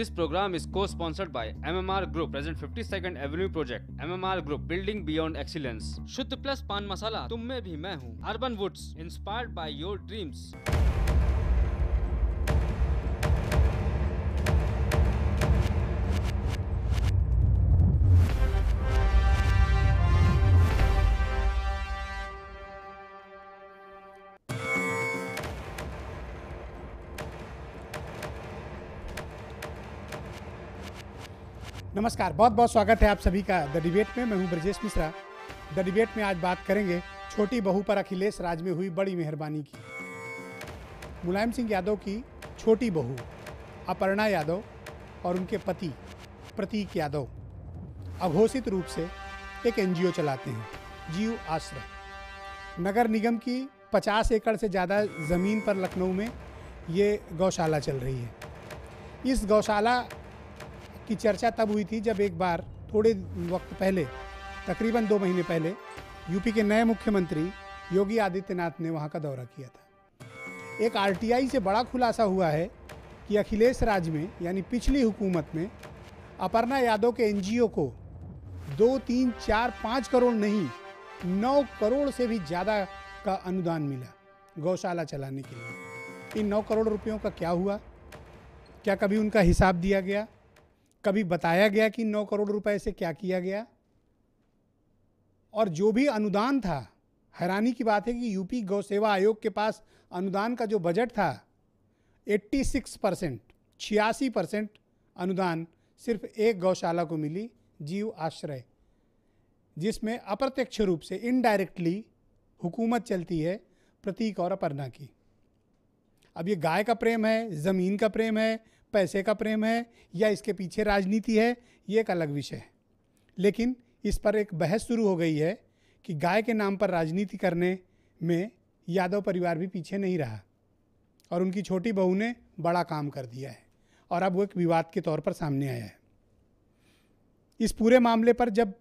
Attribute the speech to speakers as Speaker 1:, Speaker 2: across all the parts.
Speaker 1: This program is co-sponsored by MMR Group, present 52nd Avenue Project. MMR Group, building beyond excellence. शुद्ध plus पान मसाला, तुम में भी मैं हूँ. Urban Woods, inspired by your dreams.
Speaker 2: नमस्कार, बहुत बहुत स्वागत है आप सभी का द डिबेट में। मैं हूं ब्रजेश मिश्रा। द डिबेट में आज बात करेंगे छोटी बहू पर अखिलेश राज में हुई बड़ी मेहरबानी की। मुलायम सिंह यादव की छोटी बहू अपर्णा यादव और उनके पति प्रतीक यादव अघोषित रूप से एक एनजीओ चलाते हैं, जीव आश्रय। नगर निगम की 50 एकड़ से ज़्यादा ज़मीन पर लखनऊ में ये गौशाला चल रही है। इस गौशाला की चर्चा तब हुई थी जब एक बार थोड़े वक्त पहले, तकरीबन 2 महीने पहले, यूपी के नए मुख्यमंत्री योगी आदित्यनाथ ने वहां का दौरा किया था। एक आरटीआई से बड़ा खुलासा हुआ है कि अखिलेश राज में, यानी पिछली हुकूमत में, अपर्णा यादव के एनजीओ को 2, 3, 4, 5 करोड़ नहीं, 9 करोड़ से भी ज़्यादा का अनुदान मिला गौशाला चलाने के लिए। इन 9 करोड़ रुपयों का क्या हुआ? क्या कभी उनका हिसाब दिया गया? कभी बताया गया कि 9 करोड़ रुपए से क्या किया गया? और जो भी अनुदान था, हैरानी की बात है कि यूपी गौ सेवा आयोग के पास अनुदान का जो बजट था 86% अनुदान सिर्फ एक गौशाला को मिली, जीव आश्रय, जिसमें अप्रत्यक्ष रूप से इनडायरेक्टली हुकूमत चलती है प्रतीक और अपर्णा की। अब ये गाय का प्रेम है, ज़मीन का प्रेम है, पैसे का प्रेम है, या इसके पीछे राजनीति है, ये एक अलग विषय है। लेकिन इस पर एक बहस शुरू हो गई है कि गाय के नाम पर राजनीति करने में यादव परिवार भी पीछे नहीं रहा और उनकी छोटी बहू ने बड़ा काम कर दिया है और अब वो एक विवाद के तौर पर सामने आया है। इस पूरे मामले पर जब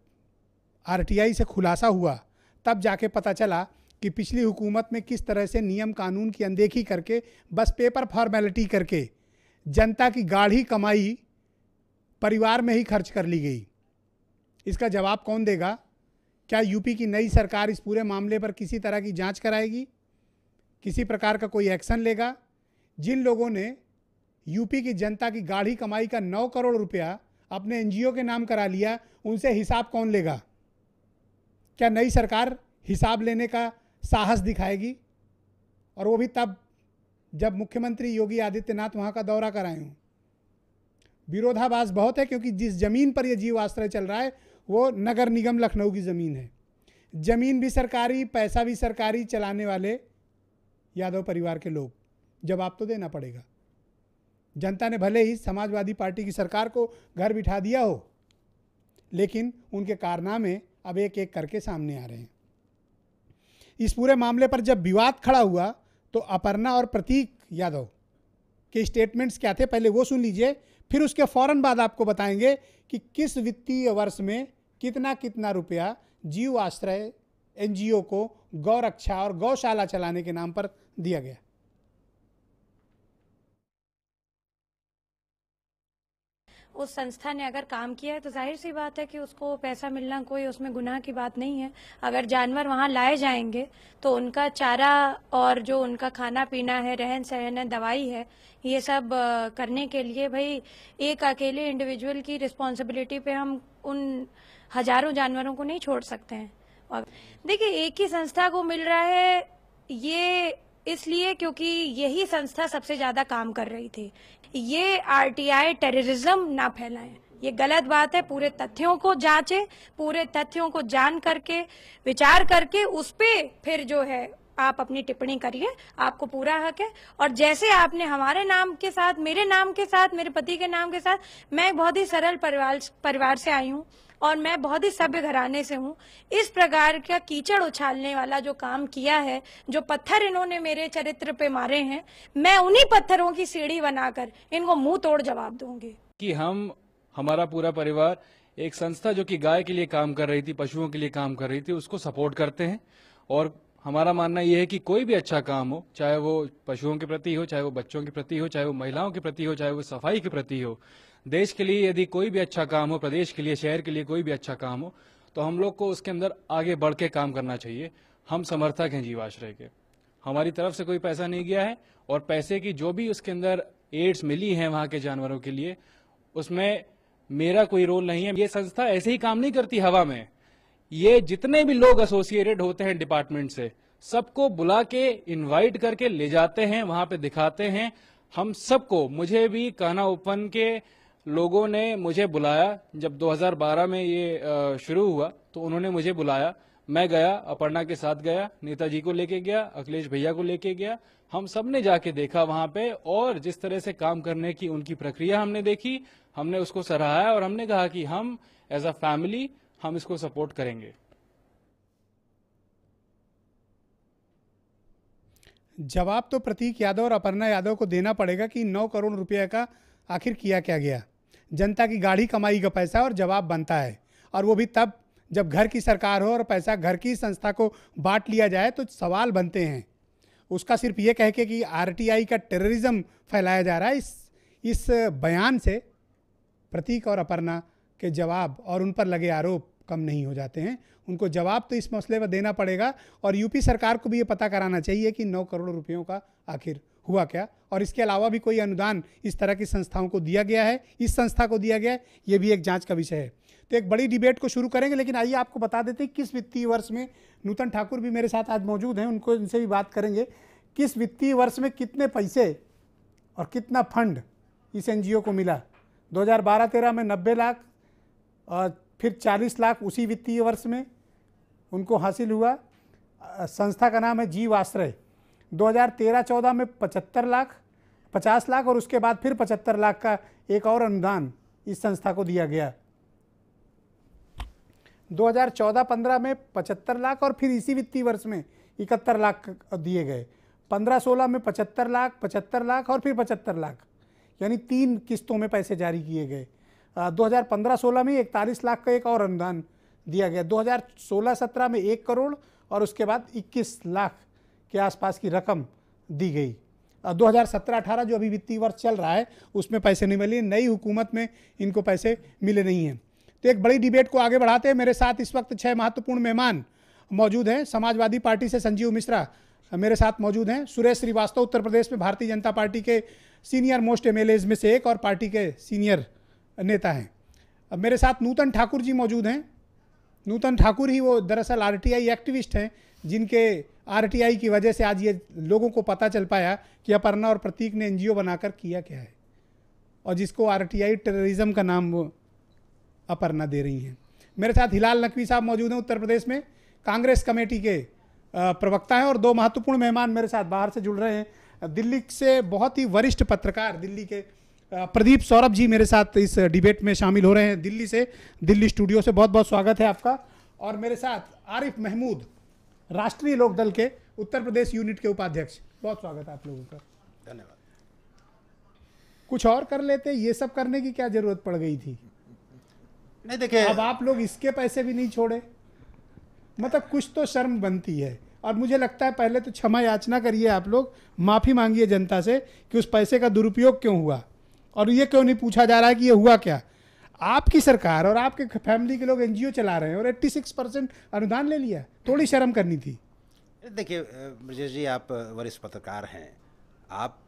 Speaker 2: आरटीआई से खुलासा हुआ तब जाके पता चला कि पिछली हुकूमत में किस तरह से नियम कानून की अनदेखी करके, बस पेपर फॉर्मेलिटी करके जनता की गाढ़ी कमाई परिवार में ही खर्च कर ली गई। इसका जवाब कौन देगा? क्या यूपी की नई सरकार इस पूरे मामले पर किसी तरह की जांच कराएगी? किसी प्रकार का कोई एक्शन लेगा? जिन लोगों ने यूपी की जनता की गाढ़ी कमाई का 9 करोड़ रुपया अपने एनजीओ के नाम करा लिया, उनसे हिसाब कौन लेगा? क्या नई सरकार हिसाब लेने का साहस दिखाएगी? और वो भी तब जब मुख्यमंत्री योगी आदित्यनाथ वहां का दौरा कराए हों। विरोधाभास बहुत है, क्योंकि जिस जमीन पर यह जीव आश्रय चल रहा है वो नगर निगम लखनऊ की ज़मीन है। ज़मीन भी सरकारी, पैसा भी सरकारी, चलाने वाले यादव परिवार के लोग। जवाब तो देना पड़ेगा। जनता ने भले ही समाजवादी पार्टी की सरकार को घर बिठा दिया हो, लेकिन उनके कारनामे अब एक एक करके सामने आ रहे हैं। इस पूरे मामले पर जब विवाद खड़ा हुआ तो अपर्णा और प्रतीक यादव के स्टेटमेंट्स क्या थे, पहले वो सुन लीजिए, फिर उसके फौरन बाद आपको बताएंगे कि किस वित्तीय वर्ष में कितना कितना रुपया जीव आश्रय एनजीओ को गौ रक्षा और गौशाला चलाने के नाम पर दिया गया।
Speaker 3: उस संस्था ने अगर काम किया है तो जाहिर सी बात है कि उसको पैसा मिलना कोई उसमें गुनाह की बात नहीं है। अगर जानवर वहां लाए जाएंगे तो उनका चारा और जो उनका खाना पीना है, रहन सहन है, दवाई है, ये सब करने के लिए भाई एक अकेले इंडिविजुअल की रिस्पॉन्सिबिलिटी पे हम उन हजारों जानवरों को नहीं छोड़ सकते हैं। और देखिए, एक ही संस्था को मिल रहा है ये इसलिए क्योंकि यही संस्था सबसे ज्यादा काम कर रही थी। ये आरटीआई टेररिज्म ना फैलाएं, ये गलत बात है। पूरे तथ्यों को जांचे, पूरे तथ्यों को जान करके, विचार करके उस पे फिर जो है आप अपनी टिप्पणी करिए, आपको पूरा हक है। और जैसे आपने हमारे नाम के साथ, मेरे नाम के साथ, मेरे पति के नाम के साथ, मैं बहुत ही सरल परिवार से आई हूँ और मैं बहुत ही सभ्य घराने से हूँ। इस प्रकार का कीचड़ उछालने वाला जो काम किया है, जो पत्थर इन्होंने मेरे चरित्र पे मारे हैं, मैं उन्हीं पत्थरों की सीढ़ी बनाकर इनको मुंह तोड़ जवाब दूंगी।
Speaker 4: कि हमारा पूरा परिवार एक संस्था जो कि गाय के लिए काम कर रही थी, पशुओं के लिए काम कर रही थी, उसको सपोर्ट करते हैं। और हमारा मानना यह है कि कोई भी अच्छा काम हो, चाहे वो पशुओं के प्रति हो, चाहे वो बच्चों के प्रति हो, चाहे वो महिलाओं के प्रति हो, चाहे वो सफाई के प्रति हो, देश के लिए यदि कोई भी अच्छा काम हो, प्रदेश के लिए, शहर के लिए कोई भी अच्छा काम हो, तो हम लोग को उसके अंदर आगे बढ़ के काम करना चाहिए। हम समर्थक हैं जीवाश्रय के, हमारी तरफ से कोई पैसा नहीं गया है, और पैसे की जो भी उसके अंदर एड्स मिली हैं वहां के जानवरों के लिए, उसमें मेरा कोई रोल नहीं है। ये संस्था ऐसे ही काम नहीं करती हवा में। ये जितने भी लोग एसोसिएटेड होते हैं डिपार्टमेंट से, सबको बुला के इनवाइट करके ले जाते हैं, वहां पे दिखाते हैं। हम सबको, मुझे भी कान्हा ओपन के लोगों ने मुझे बुलाया। जब 2012 में ये शुरू हुआ तो उन्होंने मुझे बुलाया, मैं गया, अपर्णा के साथ गया, नेताजी को लेके गया, अखिलेश भैया को लेके गया। हम सब ने जाके देखा वहां पे, और जिस तरह से काम करने की उनकी प्रक्रिया हमने देखी, हमने उसको सराहा, और हमने कहा कि हम एज अ फैमिली हम इसको सपोर्ट करेंगे।
Speaker 2: जवाब तो प्रतीक यादव और अपर्णा यादव को देना पड़ेगा कि 9 करोड़ रुपए का आखिर किया क्या गया। जनता की गाढ़ी कमाई का पैसा, और जवाब बनता है, और वो भी तब जब घर की सरकार हो और पैसा घर की संस्था को बांट लिया जाए तो सवाल बनते हैं। उसका सिर्फ ये कह के कि आरटीआई का टेररिज्म फैलाया जा रहा है, इस बयान से प्रतीक और अपर्णा के जवाब और उन पर लगे आरोप कम नहीं हो जाते हैं। उनको जवाब तो इस मसले पर देना पड़ेगा, और यूपी सरकार को भी ये पता कराना चाहिए कि 9 करोड़ रुपयों का आखिर हुआ क्या, और इसके अलावा भी कोई अनुदान इस तरह की संस्थाओं को दिया गया है, इस संस्था को दिया गया है, ये भी एक जांच का विषय है। तो एक बड़ी डिबेट को शुरू करेंगे, लेकिन आइए आपको बता देते हैं किस वित्तीय वर्ष में, नूतन ठाकुर भी मेरे साथ आज मौजूद हैं, उनको इनसे भी बात करेंगे, किस वित्तीय वर्ष में कितने पैसे और कितना फंड इस एनजीओ को मिला। 2012-13 में 90 लाख और फिर 40 लाख उसी वित्तीय वर्ष में उनको हासिल हुआ। संस्था का नाम है जीवाश्रय। 2013-14 में 50 लाख और उसके बाद फिर 75 लाख का एक और अनुदान इस संस्था को दिया गया। 2014-15 में 75 लाख और फिर इसी वित्तीय वर्ष में 71 लाख दिए गए। 15-16 में 75 लाख और फिर 75 लाख, यानी 3 किस्तों में पैसे जारी किए गए। 2015-16 में 41 लाख का एक और अनुदान दिया गया। 2016-17 में 1 करोड़ और उसके बाद 21 लाख के आसपास की रकम दी गई। 2017-18 जो अभी वित्तीय वर्ष चल रहा है उसमें पैसे नहीं मिले, नई हुकूमत में इनको पैसे मिले नहीं हैं। तो एक बड़ी डिबेट को आगे बढ़ाते हैं। मेरे साथ इस वक्त 6 महत्वपूर्ण मेहमान मौजूद हैं। समाजवादी पार्टी से संजीव मिश्रा मेरे साथ मौजूद हैं। सुरेश श्रीवास्तव उत्तर प्रदेश में भारतीय जनता पार्टी के सीनियर मोस्ट एमएलएज में से एक और पार्टी के सीनियर नेता हैं। अब मेरे साथ नूतन ठाकुर जी मौजूद हैं। नूतन ठाकुर ही वो दरअसल आरटीआई एक्टिविस्ट हैं, जिनके आरटीआई की वजह से आज ये लोगों को पता चल पाया कि अपर्णा और प्रतीक ने एनजीओ बनाकर किया क्या है, और जिसको आरटीआई टेररिज्म का नाम वो अपर्णा दे रही हैं। मेरे साथ हिलाल नकवी साहब मौजूद हैं, उत्तर प्रदेश में कांग्रेस कमेटी के प्रवक्ता हैं। और 2 महत्वपूर्ण मेहमान मेरे साथ बाहर से जुड़ रहे हैं। दिल्ली से बहुत ही वरिष्ठ पत्रकार, दिल्ली के प्रदीप सौरभ जी मेरे साथ इस डिबेट में शामिल हो रहे हैं दिल्ली से, दिल्ली स्टूडियो से। बहुत बहुत स्वागत है आपका। और मेरे साथ आरिफ महमूद, राष्ट्रीय लोकदल के उत्तर प्रदेश यूनिट के उपाध्यक्ष। बहुत स्वागत है आप लोगों का।
Speaker 5: धन्यवाद।
Speaker 2: कुछ और कर लेते, ये सब करने की क्या जरूरत पड़ गई थी?
Speaker 5: नहीं देखिए,
Speaker 2: अब आप लोग इसके पैसे भी नहीं छोड़े, मतलब कुछ तो शर्म बनती है। और मुझे लगता है पहले तो क्षमा याचना करिए आप लोग, माफ़ी मांगिए जनता से कि उस पैसे का दुरुपयोग क्यों हुआ, और ये क्यों नहीं पूछा जा रहा है कि ये हुआ क्या। आपकी सरकार और आपके फैमिली के लोग एनजीओ चला रहे हैं और 86% अनुदान ले लिया, थोड़ी शर्म करनी थी।
Speaker 5: देखिए ब्रजेश जी, आप वरिष्ठ पत्रकार हैं। आप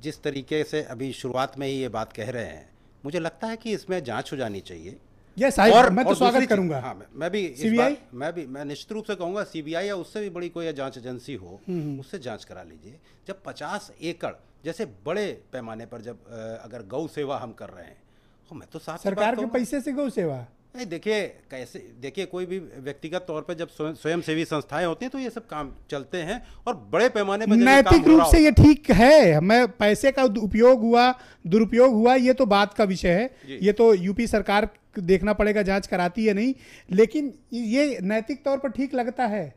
Speaker 5: जिस तरीके से अभी शुरुआत में ही ये बात कह रहे हैं, मुझे लगता है कि इसमें जांच हो जानी चाहिए।
Speaker 2: यस, मैं तो स्वागत करूंगा।
Speaker 5: हाँ, मैं भी
Speaker 2: सीबीआई,
Speaker 5: मैं निश्चित रूप से कहूँगा सीबीआई या उससे भी बड़ी कोई जांच एजेंसी हो, उससे जांच करा लीजिए। जब 50 एकड़ जैसे बड़े पैमाने पर जब अगर गौ सेवा हम कर रहे हैं, तो मैं तो साफ
Speaker 2: सरकार के पैसे से गौ सेवा
Speaker 5: नहीं, देखिए कैसे, देखिए कोई भी व्यक्तिगत तौर पर जब स्वयं सेवी संस्थाएं होती हैं तो ये सब काम चलते हैं, और बड़े पैमाने पर
Speaker 2: नैतिक रूप से ये ठीक है। मैं पैसे का उपयोग हुआ दुरुपयोग हुआ ये तो बात का विषय है, ये तो यूपी सरकार देखना पड़ेगा, जांच कराती है नहीं, लेकिन ये नैतिक तौर पर ठीक लगता है।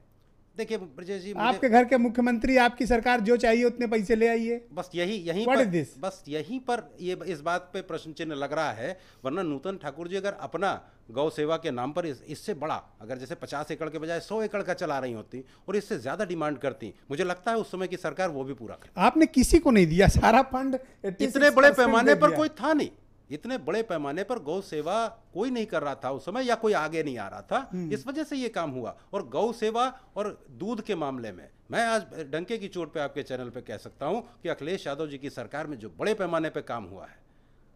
Speaker 5: देखिए ब्रजेश जी,
Speaker 2: आपके घर के मुख्यमंत्री, आपकी सरकार जो चाहिए उतने पैसे ले आइए,
Speaker 5: बस यहीं पर ये इस बात पे प्रश्न चिन्ह लग रहा है। वरना नूतन ठाकुर जी अगर अपना गौ सेवा के नाम पर इससे बड़ा, अगर जैसे 50 एकड़ के बजाय 100 एकड़ का चला रही होती और इससे ज्यादा डिमांड करती, मुझे लगता है उस समय की सरकार वो भी पूरा करे।
Speaker 2: आपने किसी को नहीं दिया, सारा फंड
Speaker 5: इतने बड़े पैमाने पर कोई था नहीं। इतने बड़े पैमाने पर गौ सेवा कोई नहीं कर रहा था उस समय, या कोई आगे नहीं आ रहा था, इस वजह से ये काम हुआ। और गौ सेवा और दूध के मामले में मैं आज डंके की चोट पे आपके चैनल पे कह सकता हूं कि अखिलेश यादव जी की सरकार में जो बड़े पैमाने पे काम हुआ है,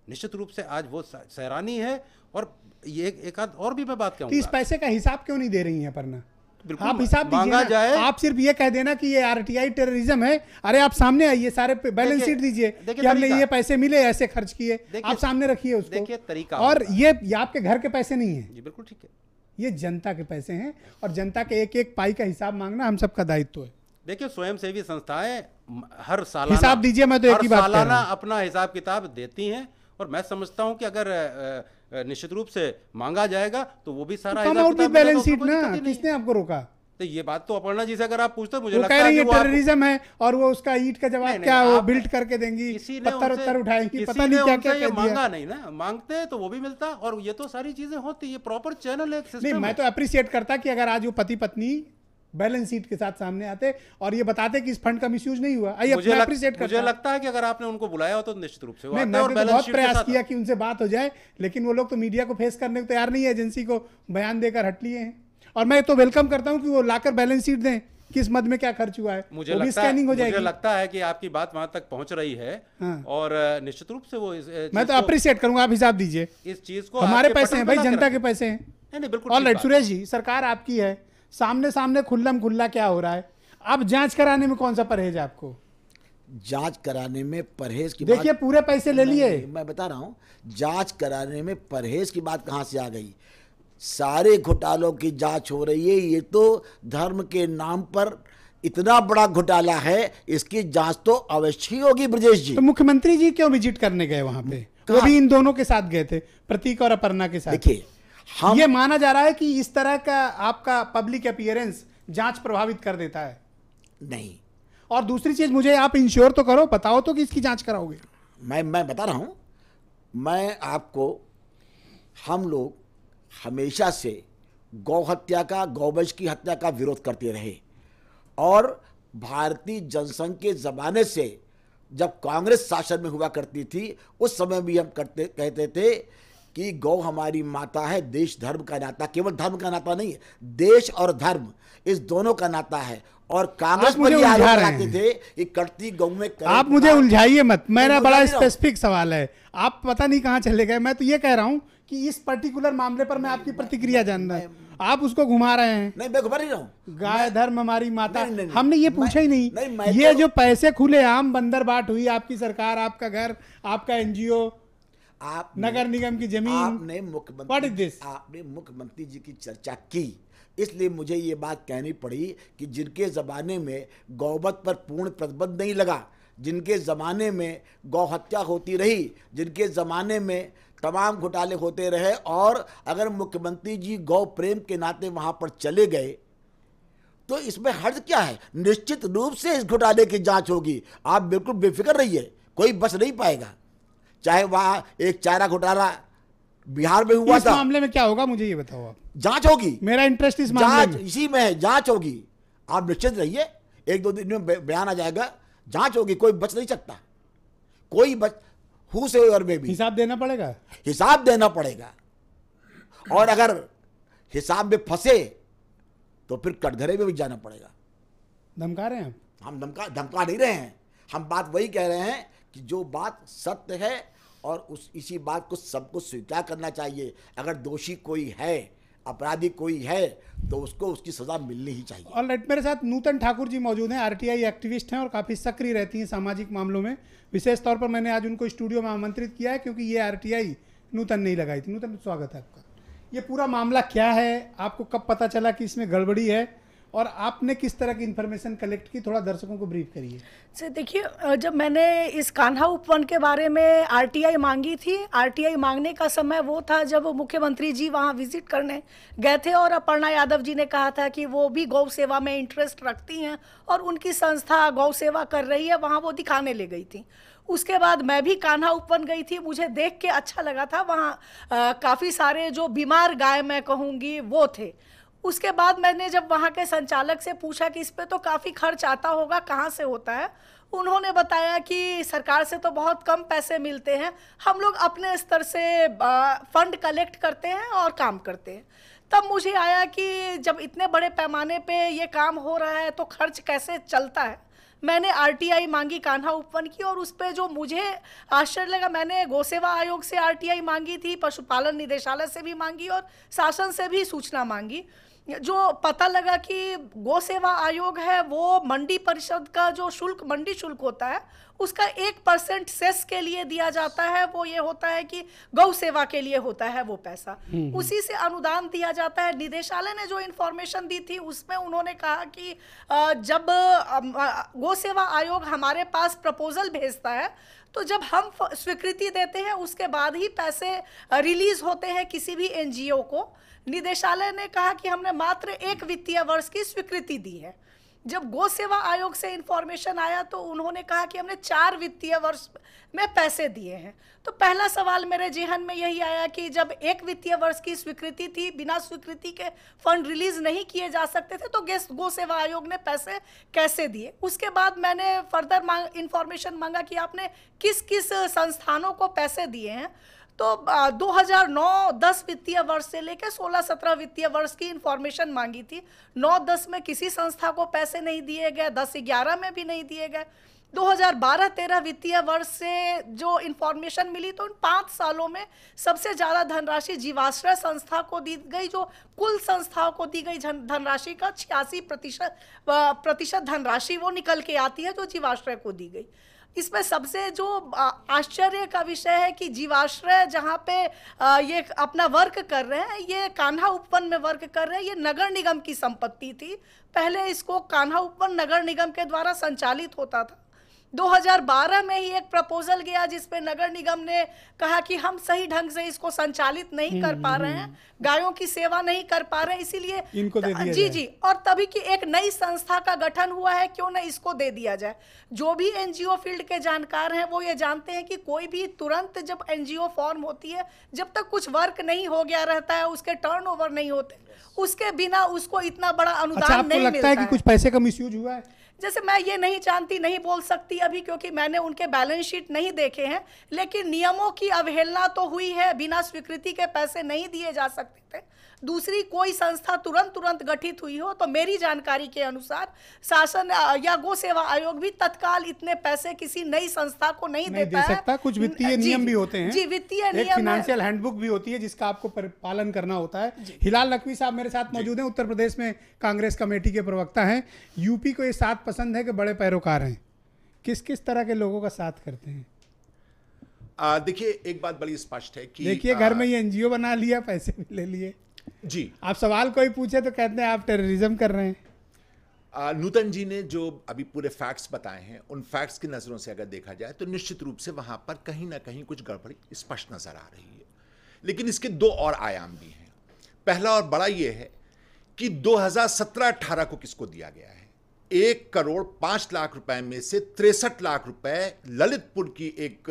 Speaker 5: निश्चित रूप से आज वो सराहनीय है। और ये एक आध और भी मैं बात कहूंगा,
Speaker 2: तो इस पैसे का हिसाब क्यों नहीं दे रही है अपर्णा?
Speaker 5: बिल्कुल
Speaker 2: आप हिसाब दीजिए
Speaker 5: मांगा
Speaker 2: ना।
Speaker 5: जाए।
Speaker 2: आप सिर्फ ये कह देना कि ये आरटीआई टेररिज्म है। अरे आप सामने आइए, सारे बैलेंस शीट दीजिए कि हमने ये पैसे मिले, ऐसे खर्च किए, आप सामने रखिए उसको।
Speaker 5: देखिए तरीका,
Speaker 2: और ये आपके घर के पैसे नहीं है
Speaker 5: जी बिल्कुल ठीक है,
Speaker 2: ये जनता के पैसे हैं और जनता के एक एक पाई का हिसाब मांगना हम सबका दायित्व है।
Speaker 5: देखिए स्वयंसेवी संस्थाएं हर साल
Speaker 2: हिसाब दीजिए, मैं तो एक ही बात कह रहा हूं।
Speaker 5: सालाना अपना हिसाब किताब देती हैं और मैं समझता हूं कि अगर निश्चित रूप से मांगा जाएगा तो वो भी सारा
Speaker 2: कम आउट विद बैलेंस शीट ना, किसने आपको रोका?
Speaker 5: तो ये बात तो अपर्णा जी से अगर आप पूछते, मुझे
Speaker 2: वो
Speaker 5: लगता
Speaker 2: कह रही
Speaker 5: है
Speaker 2: है
Speaker 5: कि वो
Speaker 2: टेररिज्म है और वो उसका ईंट का जवाब क्या वो बिल्ट करके देंगी, पत्थर उत्तर उठाएंगी, पता नहीं क्या क्या कह दिया।
Speaker 5: मांगा नहीं ना, मांगते तो वो भी मिलता। और ये तो सारी चीजें होती है, प्रॉपर चैनल है,
Speaker 2: नहीं, मैं तो अप्रिशिएट करता कि अगर आज वो पति पत्नी बैलेंस शीट के साथ सामने आते और ये बताते कि इस फंड का मिसयूज नहीं हुआ।
Speaker 5: मुझे लगता है कि अगर आपने उनको बुलाया हो तो निश्चित रूप से
Speaker 2: मैं तो बहुत प्रयास किया कि उनसे बात हो जाए, लेकिन वो लोग तो मीडिया को फेस करने को तैयार नहीं है, एजेंसी को बयान देकर हट लिए हैं। और मैं तो वेलकम करता हूं कि वो लाकर बैलेंस शीट दें, किस मद में क्या खर्च हुआ है,
Speaker 5: मुझे लगता है कि आपकी बात वहां तक पहुंच रही है। हाँ। और निश्चित रूप से वो
Speaker 2: मैं तो अप्रिशिएट करूंगा, आप हिसाब दीजिए
Speaker 5: इस चीज को।
Speaker 2: हमारे पैसे हैं भाई, जनता के पैसे हैं।
Speaker 5: नहीं बिल्कुल।
Speaker 2: ऑलराइट सुरेश जी, सरकार आपकी है, सामने सामने खुल्लम खुल्ला क्या हो रहा है, अब जांच कराने में कौन सा परहेज है आपको?
Speaker 6: जांच कराने में परहेज की
Speaker 2: देखिए पूरे पैसे ले लिए।
Speaker 6: मैं बता रहा हूं, जांच कराने में परहेज की बात कहां से आ गई? सारे घोटालों की जांच हो रही है। ये तो धर्म के नाम पर इतना बड़ा घोटाला है, इसकी जांच तो अवश्य ही होगी। ब्रजेश जी,
Speaker 2: तो मुख्यमंत्री जी क्यों विजिट करने गए वहां पे? वो भी इन दोनों के साथ गए थे, प्रतीक और अपर्णा के साथ।
Speaker 6: देखिए,
Speaker 2: ये माना जा रहा है कि इस तरह का आपका पब्लिक अपीयरेंस जांच प्रभावित कर देता है।
Speaker 6: नहीं,
Speaker 2: और दूसरी चीज, मुझे आप इंश्योर तो करो, बताओ तो कि इसकी जांच कराओगे।
Speaker 6: मैं बता रहा हूं, मैं आपको, हम लोग हमेशा से गौ हत्या का, गौवंश की हत्या का विरोध करते रहे। और भारतीय जनसंघ के जमाने से, जब कांग्रेस शासन में हुआ करती थी, उस समय भी हम कहते थे कि गौ हमारी माता है। देश धर्म का नाता, केवल धर्म का नाता नहीं है, देश और धर्म इस दोनों का नाता है। और कांग्रेस पर ये आरोप लगाते थे कि कटती गौ में।
Speaker 2: आप मुझे उलझाइए मत, मेरा बड़ा स्पेसिफिक सवाल है, आप पता नहीं कहां चले गए। मैं तो ये कह रहा हूं कि इस पर्टिकुलर मामले पर मैं आपकी प्रतिक्रिया जानना है, आप उसको घुमा रहे हैं।
Speaker 6: नहीं, मैं घुमा नहीं रहा हूं।
Speaker 2: गाय धर्म हमारी माता, हमने ये पूछा ही नहीं। ये जो पैसे खुले आम बंदर बाट हुई, आपकी सरकार, आपका घर, आपका एनजीओ, आप नगर निगम की जमीन,
Speaker 6: आपने मुख्यमंत्री जी की चर्चा की, इसलिए मुझे ये बात कहनी पड़ी कि जिनके ज़माने में गौवध पर पूर्ण प्रतिबंध नहीं लगा, जिनके ज़माने में गौ हत्या होती रही, जिनके ज़माने में तमाम घोटाले होते रहे, और अगर मुख्यमंत्री जी गौ प्रेम के नाते वहाँ पर चले गए तो इसमें हर्ज क्या है? निश्चित रूप से इस घोटाले की जांच होगी। आप बिल्कुल बेफिक्र रहिए, कोई बच नहीं पाएगा। चाहे वहाँ एक चारा घोटाला बिहार में हुआ था,
Speaker 2: मामले में क्या होगा मुझे ये बताओ आप।
Speaker 6: जांच होगी,
Speaker 2: मेरा इंटरेस्ट इस मामले में,
Speaker 6: इसी में है, जांच होगी। आप निश्चित रहिए, एक दो दिन में बयान आ जाएगा, जांच होगी, कोई बच नहीं सकता, कोई बच हु से और में भी
Speaker 2: हिसाब देना पड़ेगा,
Speaker 6: हिसाब देना पड़ेगा। और अगर हिसाब में फंसे तो फिर कटघरे में भी जाना पड़ेगा।
Speaker 2: धमका रहे हैं
Speaker 6: हम धमका नहीं रहे हैं, हम बात वही कह रहे हैं कि जो बात सत्य है और इसी बात को सबको स्वीकार करना चाहिए। अगर दोषी कोई है, अपराधी कोई है, तो उसको उसकी सजा मिलनी ही चाहिए।
Speaker 2: ऑलराइट, मेरे साथ नूतन ठाकुर जी मौजूद हैं, आरटीआई एक्टिविस्ट हैं और काफ़ी सक्रिय रहती हैं सामाजिक मामलों में। विशेष तौर पर मैंने आज उनको स्टूडियो में आमंत्रित किया है क्योंकि ये आरटीआई नूतन नहीं लगाई थी। नूतन, स्वागत है आपका। ये पूरा मामला क्या है, आपको कब पता चला कि इसमें गड़बड़ी है, और आपने किस तरह की इंफॉर्मेशन कलेक्ट की, थोड़ा दर्शकों को ब्रीफ करिए।
Speaker 7: सर देखिए, जब मैंने इस कान्हा उपवन के बारे में आरटीआई मांगी थी, आरटीआई मांगने का समय वो था जब मुख्यमंत्री जी वहाँ विजिट करने गए थे और अपर्णा यादव जी ने कहा था कि वो भी गौ सेवा में इंटरेस्ट रखती हैं और उनकी संस्था गौ सेवा कर रही है, वहाँ वो दिखाने ले गई थी। उसके बाद मैं भी कान्हा उपवन गई थी, मुझे देख के अच्छा लगा था। वहाँ काफ़ी सारे जो बीमार गाय मैं कहूँगी वो थे। उसके बाद मैंने जब वहाँ के संचालक से पूछा कि इस पे तो काफ़ी खर्च आता होगा, कहाँ से होता है, उन्होंने बताया कि सरकार से तो बहुत कम पैसे मिलते हैं, हम लोग अपने स्तर से फंड कलेक्ट करते हैं और काम करते हैं। तब मुझे आया कि जब इतने बड़े पैमाने पे ये काम हो रहा है तो खर्च कैसे चलता है। मैंने आरटीआई मांगी कान्हा उपवन की, और उस पर जो मुझे आश्चर्य लगा, मैंने गौसेवा आयोग से आरटीआई मांगी थी, पशुपालन निदेशालय से भी मांगी और शासन से भी सूचना मांगी। जो पता लगा कि गौसेवा आयोग है वो मंडी परिषद का जो शुल्क, मंडी शुल्क होता है, उसका 1% सेस के लिए दिया जाता है। वो ये होता है कि गौ सेवा के लिए होता है वो पैसा, उसी से अनुदान दिया जाता है। निदेशालय ने जो इन्फॉर्मेशन दी थी उसमें उन्होंने कहा कि जब गौ सेवा आयोग हमारे पास प्रपोजल भेजता है तो जब हम स्वीकृति देते हैं उसके बाद ही पैसे रिलीज होते हैं किसी भी एनजीओ को। निदेशालय ने कहा कि हमने मात्र 1 वित्तीय वर्ष की स्वीकृति दी है। जब गौ सेवा आयोग से इंफॉर्मेशन आया तो उन्होंने कहा कि हमने 4 वित्तीय वर्ष में पैसे दिए हैं। तो पहला सवाल मेरे जेहन में यही आया कि जब 1 वित्तीय वर्ष की स्वीकृति थी, बिना स्वीकृति के फंड रिलीज नहीं किए जा सकते थे, तो गौ सेवा आयोग ने पैसे कैसे दिए। उसके बाद मैंने फर्दर इंफॉर्मेशन मांगा कि आपने किस किस संस्थानों को पैसे दिए हैं। तो 2009-10 वित्तीय वर्ष से लेकर 16-17 वित्तीय वर्ष की इंफॉर्मेशन मांगी थी। 9-10 में किसी संस्था को पैसे नहीं दिए गए, 10-11 में भी नहीं दिए गए। 2012-13 वित्तीय वर्ष से जो इंफॉर्मेशन मिली तो उन 5 सालों में सबसे ज़्यादा धनराशि जीवाश्रय संस्था को दी गई, जो कुल संस्थाओं को दी गई धनराशि का 86% धनराशि वो निकल के आती है जो जीवाश्रय को दी गई। इसमें सबसे जो आश्चर्य का विषय है कि जीवाश्रय जहाँ पे ये अपना वर्क कर रहे हैं, ये कान्हा उपवन में वर्क कर रहे हैं, ये नगर निगम की संपत्ति थी। पहले इसको कान्हा उपवन नगर निगम के द्वारा संचालित होता था। 2012 में ही एक प्रपोजल गया जिसपे नगर निगम ने कहा कि हम सही ढंग से इसको संचालित नहीं कर पा रहे हैं, गायों की सेवा नहीं कर पा रहे हैं, इसीलिए
Speaker 2: इनको दे दिया
Speaker 7: जी। और तभी की एक नई संस्था का गठन हुआ है, क्यों न इसको दे दिया जाए। जो भी एनजीओ फील्ड के जानकार हैं वो ये जानते हैं कि कोई भी तुरंत जब एनजीओ फॉर्म होती है, जब तक कुछ वर्क नहीं हो गया रहता है, उसके टर्नओवर नहीं होते, उसके बिना उसको इतना बड़ा अनुदान नहीं मिलता है।
Speaker 2: लगता है कि कुछ पैसे का मिसयूज हुआ है?
Speaker 7: जैसे मैं ये नहीं जानती, नहीं बोल सकती अभी, क्योंकि मैंने उनके बैलेंस शीट नहीं देखे हैं, लेकिन नियमों की अवहेलना तो हुई है। बिना स्वीकृति के पैसे नहीं दिए जा सकते थे। दूसरी कोई संस्था तुरंत गठित हुई हो तो मेरी जानकारी के अनुसार शासन या गौ सेवा आयोग भी तत्काल इतने पैसे किसी नई संस्था को नहीं दे
Speaker 2: सकता। कुछ वित्तीय नियम भी होते हैं।
Speaker 7: जी, वित्तीय नियम,
Speaker 2: फाइनेंशियल हैंडबुक भी होती है जिसका आपको पालन करना होता है। हिलाल नकवी साहब मेरे साथ मौजूद हैं, उत्तर प्रदेश में कांग्रेस कमेटी के प्रवक्ता हैं। यूपी को ये साथ पसंद है कि बड़े पैरोकार हैं, किस किस तरह के लोगों का साथ करते हैं?
Speaker 8: देखिए, एक बात बड़ी स्पष्ट है कि
Speaker 2: देखिए घर में ये एनजीओ बना लिया, पैसे भी ले लिए
Speaker 8: जी।
Speaker 2: आप सवाल कोई पूछे तो कहते हैं आप टेररिज्म कर रहे हैं।
Speaker 8: नूतन जी ने जो अभी पूरे फैक्ट्स बताए हैं, उन फैक्ट्स की नज़रों से अगर देखा जाए तो निश्चित रूप से वहां पर कहीं ना कहीं कुछ गड़बड़ी स्पष्ट नजर आ रही है। लेकिन इसके 2 और आयाम भी हैं। पहला और बड़ा ये है कि 2017-18 को किसको दिया गया है। 1 करोड़ 5 लाख रुपए में से 63 लाख रुपए ललितपुर की एक